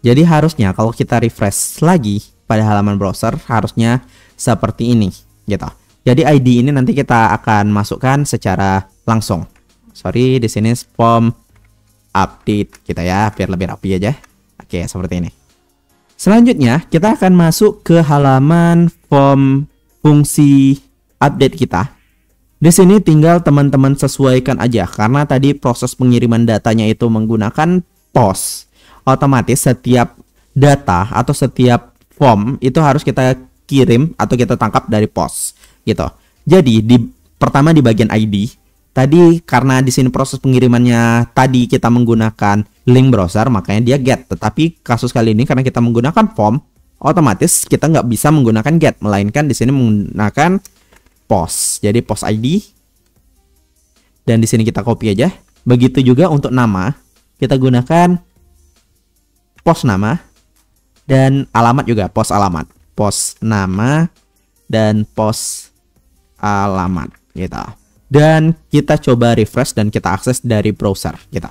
Speaker 1: Jadi harusnya kalau kita refresh lagi pada halaman browser harusnya seperti ini, gitu. Jadi ID ini nanti kita akan masukkan secara langsung. Sorry, di sini form update kita ya, biar lebih rapi aja. Oke, seperti ini. Selanjutnya, kita akan masuk ke halaman form fungsi update kita. Di sini tinggal teman-teman sesuaikan aja, karena tadi proses pengiriman datanya itu menggunakan POST. Otomatis setiap data atau setiap form itu harus kita kirim atau kita tangkap dari POST, gitu. Jadi pertama di bagian ID. Tadi karena di sini proses pengirimannya tadi kita menggunakan link browser, makanya dia get. Tetapi kasus kali ini karena kita menggunakan form, otomatis kita nggak bisa menggunakan get, melainkan di sini menggunakan post. Jadi post ID. Dan di sini kita copy aja. Begitu juga untuk nama, kita gunakan post nama dan alamat juga post alamat, post nama dan post alamat gitu. Dan kita coba refresh dan kita akses dari browser kita.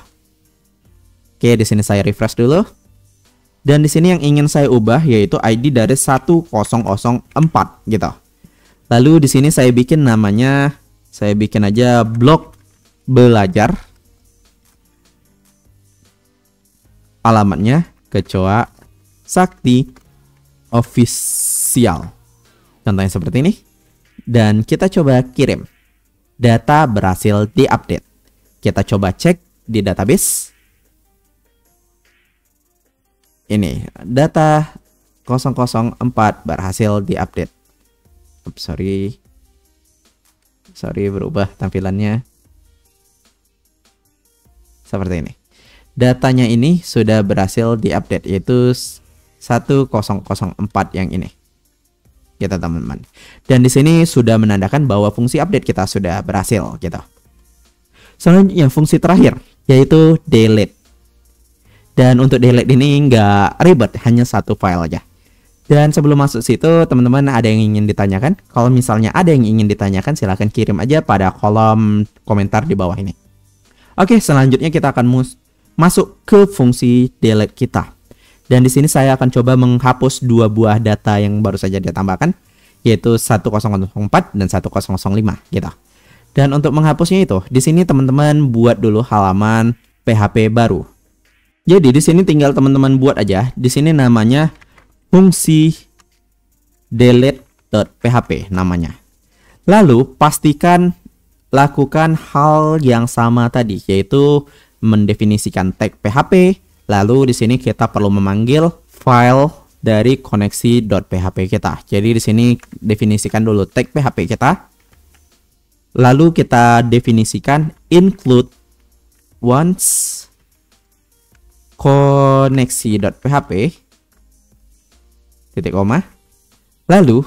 Speaker 1: Oke, di sini saya refresh dulu. Dan di sini yang ingin saya ubah yaitu ID dari 1004 gitu. Lalu di sini saya bikin namanya, saya bikin aja blog belajar. Alamatnya Kecoa Sakti Official. Contohnya seperti ini. Dan kita coba kirim. Data berhasil diupdate. Kita coba cek di database. Ini data 004 berhasil diupdate. Oops, sorry berubah tampilannya. Seperti ini. Datanya ini sudah berhasil diupdate, yaitu 1004 yang ini. Kita teman-teman. Dan di sini sudah menandakan bahwa fungsi update kita sudah berhasil gitu. Selanjutnya fungsi terakhir yaitu delete. Dan untuk delete ini nggak ribet, hanya satu file aja. Dan sebelum masuk situ, teman-teman ada yang ingin ditanyakan? Kalau misalnya ada yang ingin ditanyakan, silahkan kirim aja pada kolom komentar di bawah ini. Oke, selanjutnya kita akan masuk ke fungsi delete kita. Dan di sini saya akan coba menghapus dua buah data yang baru saja ditambahkan, yaitu 1004 dan 1005 gitu. Dan untuk menghapusnya itu, di sini teman-teman buat dulu halaman PHP baru. Jadi di sini tinggal teman-teman buat aja. Di sini namanya fungsi delete.php namanya. Lalu pastikan lakukan hal yang sama tadi, yaitu mendefinisikan tag PHP. Lalu di sini kita perlu memanggil file dari koneksi.php kita. Jadi di sini definisikan dulu tag PHP kita. Lalu kita definisikan include once koneksi.php titik koma. Lalu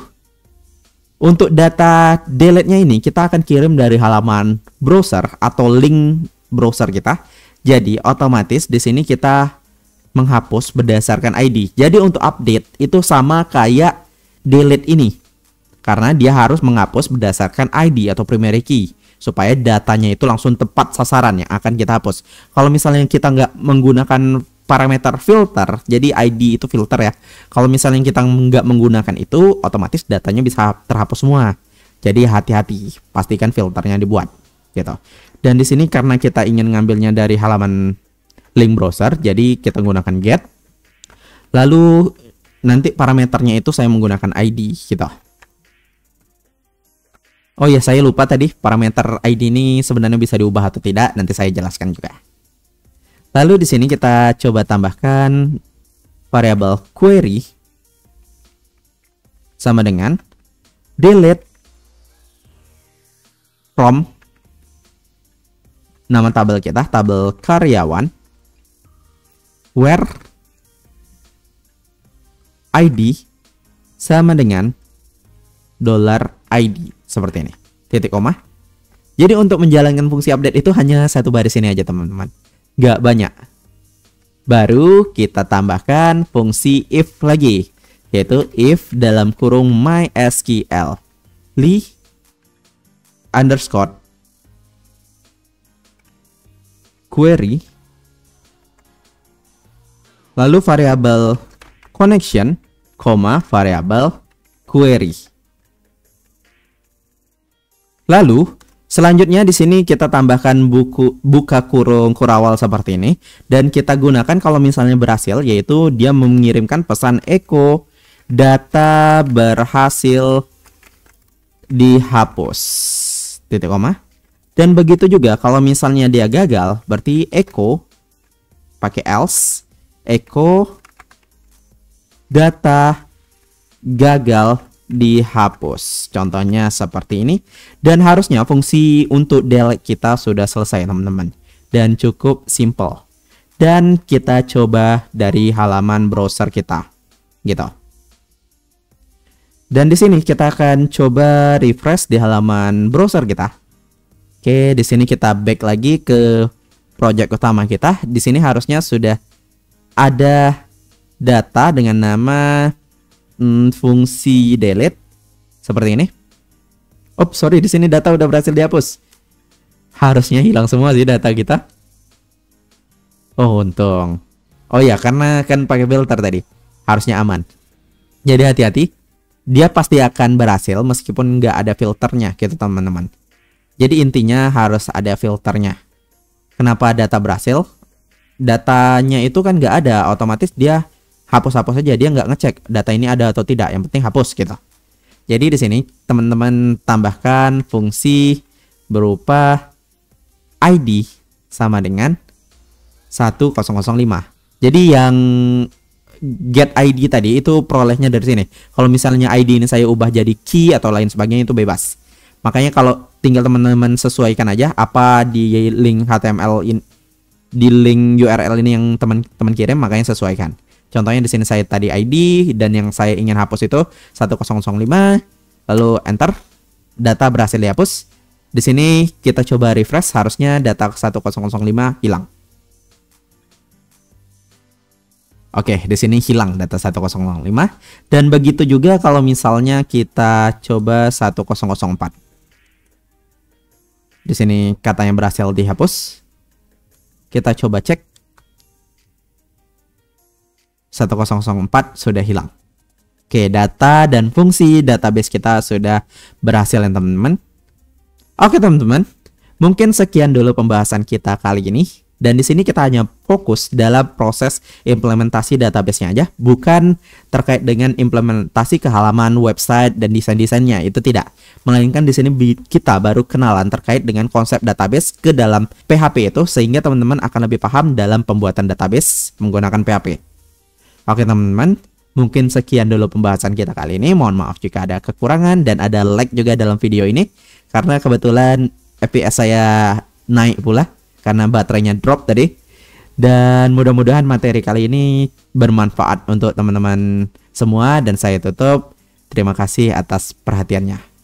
Speaker 1: untuk data delete-nya ini kita akan kirim dari halaman browser atau link browser kita. Jadi otomatis di sini kita menghapus berdasarkan ID. Jadi untuk update itu sama kayak delete ini. Karena dia harus menghapus berdasarkan ID atau primary key supaya datanya itu langsung tepat sasaran yang akan kita hapus. Kalau misalnya kita nggak menggunakan parameter filter, jadi ID itu filter ya. Kalau misalnya kita nggak menggunakan itu, otomatis datanya bisa terhapus semua. Jadi hati-hati, pastikan filternya dibuat gitu. Dan di sini karena kita ingin ngambilnya dari halaman link browser, jadi kita menggunakan get. Lalu nanti parameternya itu saya menggunakan ID gitu. Oh ya, saya lupa tadi parameter ID ini sebenarnya bisa diubah atau tidak, nanti saya jelaskan juga. Lalu di sini kita coba tambahkan variabel query sama dengan delete from nama tabel kita, tabel karyawan, where ID sama dengan $ID seperti ini, titik koma. Jadi untuk menjalankan fungsi update itu hanya satu baris ini aja teman-teman, nggak banyak. Baru kita tambahkan fungsi if lagi, yaitu if dalam kurung mysql underscore query, lalu variabel connection, variabel query. Lalu selanjutnya di sini kita tambahkan buka kurung kurawal seperti ini, dan kita gunakan kalau misalnya berhasil, yaitu dia mengirimkan pesan echo data berhasil dihapus titik koma. Dan begitu juga kalau misalnya dia gagal, berarti echo pakai else echo data gagal dihapus, contohnya seperti ini. Dan harusnya fungsi untuk delete kita sudah selesai teman-teman, dan cukup simple. Dan kita coba dari halaman browser kita gitu. Dan di sini kita akan coba refresh di halaman browser kita. Oke, di sini kita back lagi ke project utama kita. Di sini harusnya sudah ada data dengan nama fungsi delete seperti ini. Oh, sorry, di sini data udah berhasil dihapus. Harusnya hilang semua sih data kita. Oh, untung. Oh ya, karena kan pakai filter tadi. Harusnya aman. Jadi hati-hati. Dia pasti akan berhasil meskipun nggak ada filternya gitu teman-teman. Jadi intinya harus ada filternya. Kenapa data berhasil? Datanya itu kan nggak ada, otomatis dia hapus-hapus aja, dia nggak ngecek data ini ada atau tidak, yang penting hapus gitu. Jadi di sini teman-teman tambahkan fungsi berupa ID sama dengan 1005. Jadi yang get ID tadi itu perolehnya dari sini. Kalau misalnya ID ini saya ubah jadi key atau lain sebagainya itu bebas. Makanya kalau tinggal teman-teman sesuaikan aja apa di link HTML di link URL ini yang teman-teman kirim, makanya sesuaikan. Contohnya di sini saya tadi ID dan yang saya ingin hapus itu 1005, lalu enter, data berhasil dihapus. Di sini kita coba refresh, harusnya data 1005 hilang. Oke, di sini hilang data 1005. Dan begitu juga kalau misalnya kita coba 1004. Di sini katanya berhasil dihapus. Kita coba cek. 1004 sudah hilang. Oke, data dan fungsi database kita sudah berhasil ya teman-teman. Oke teman-teman, mungkin sekian dulu pembahasan kita kali ini. Dan di sini kita hanya fokus dalam proses implementasi database-nya aja, bukan terkait dengan implementasi ke halaman website dan desain-desainnya, itu tidak. Melainkan di sini kita baru kenalan terkait dengan konsep database ke dalam PHP itu, sehingga teman-teman akan lebih paham dalam pembuatan database menggunakan PHP. Oke teman-teman, mungkin sekian dulu pembahasan kita kali ini. Mohon maaf jika ada kekurangan dan ada lag juga dalam video ini, karena kebetulan FPS saya naik pula karena baterainya drop tadi. Dan mudah-mudahan materi kali ini bermanfaat untuk teman-teman semua. Dan saya tutup. Terima kasih atas perhatiannya.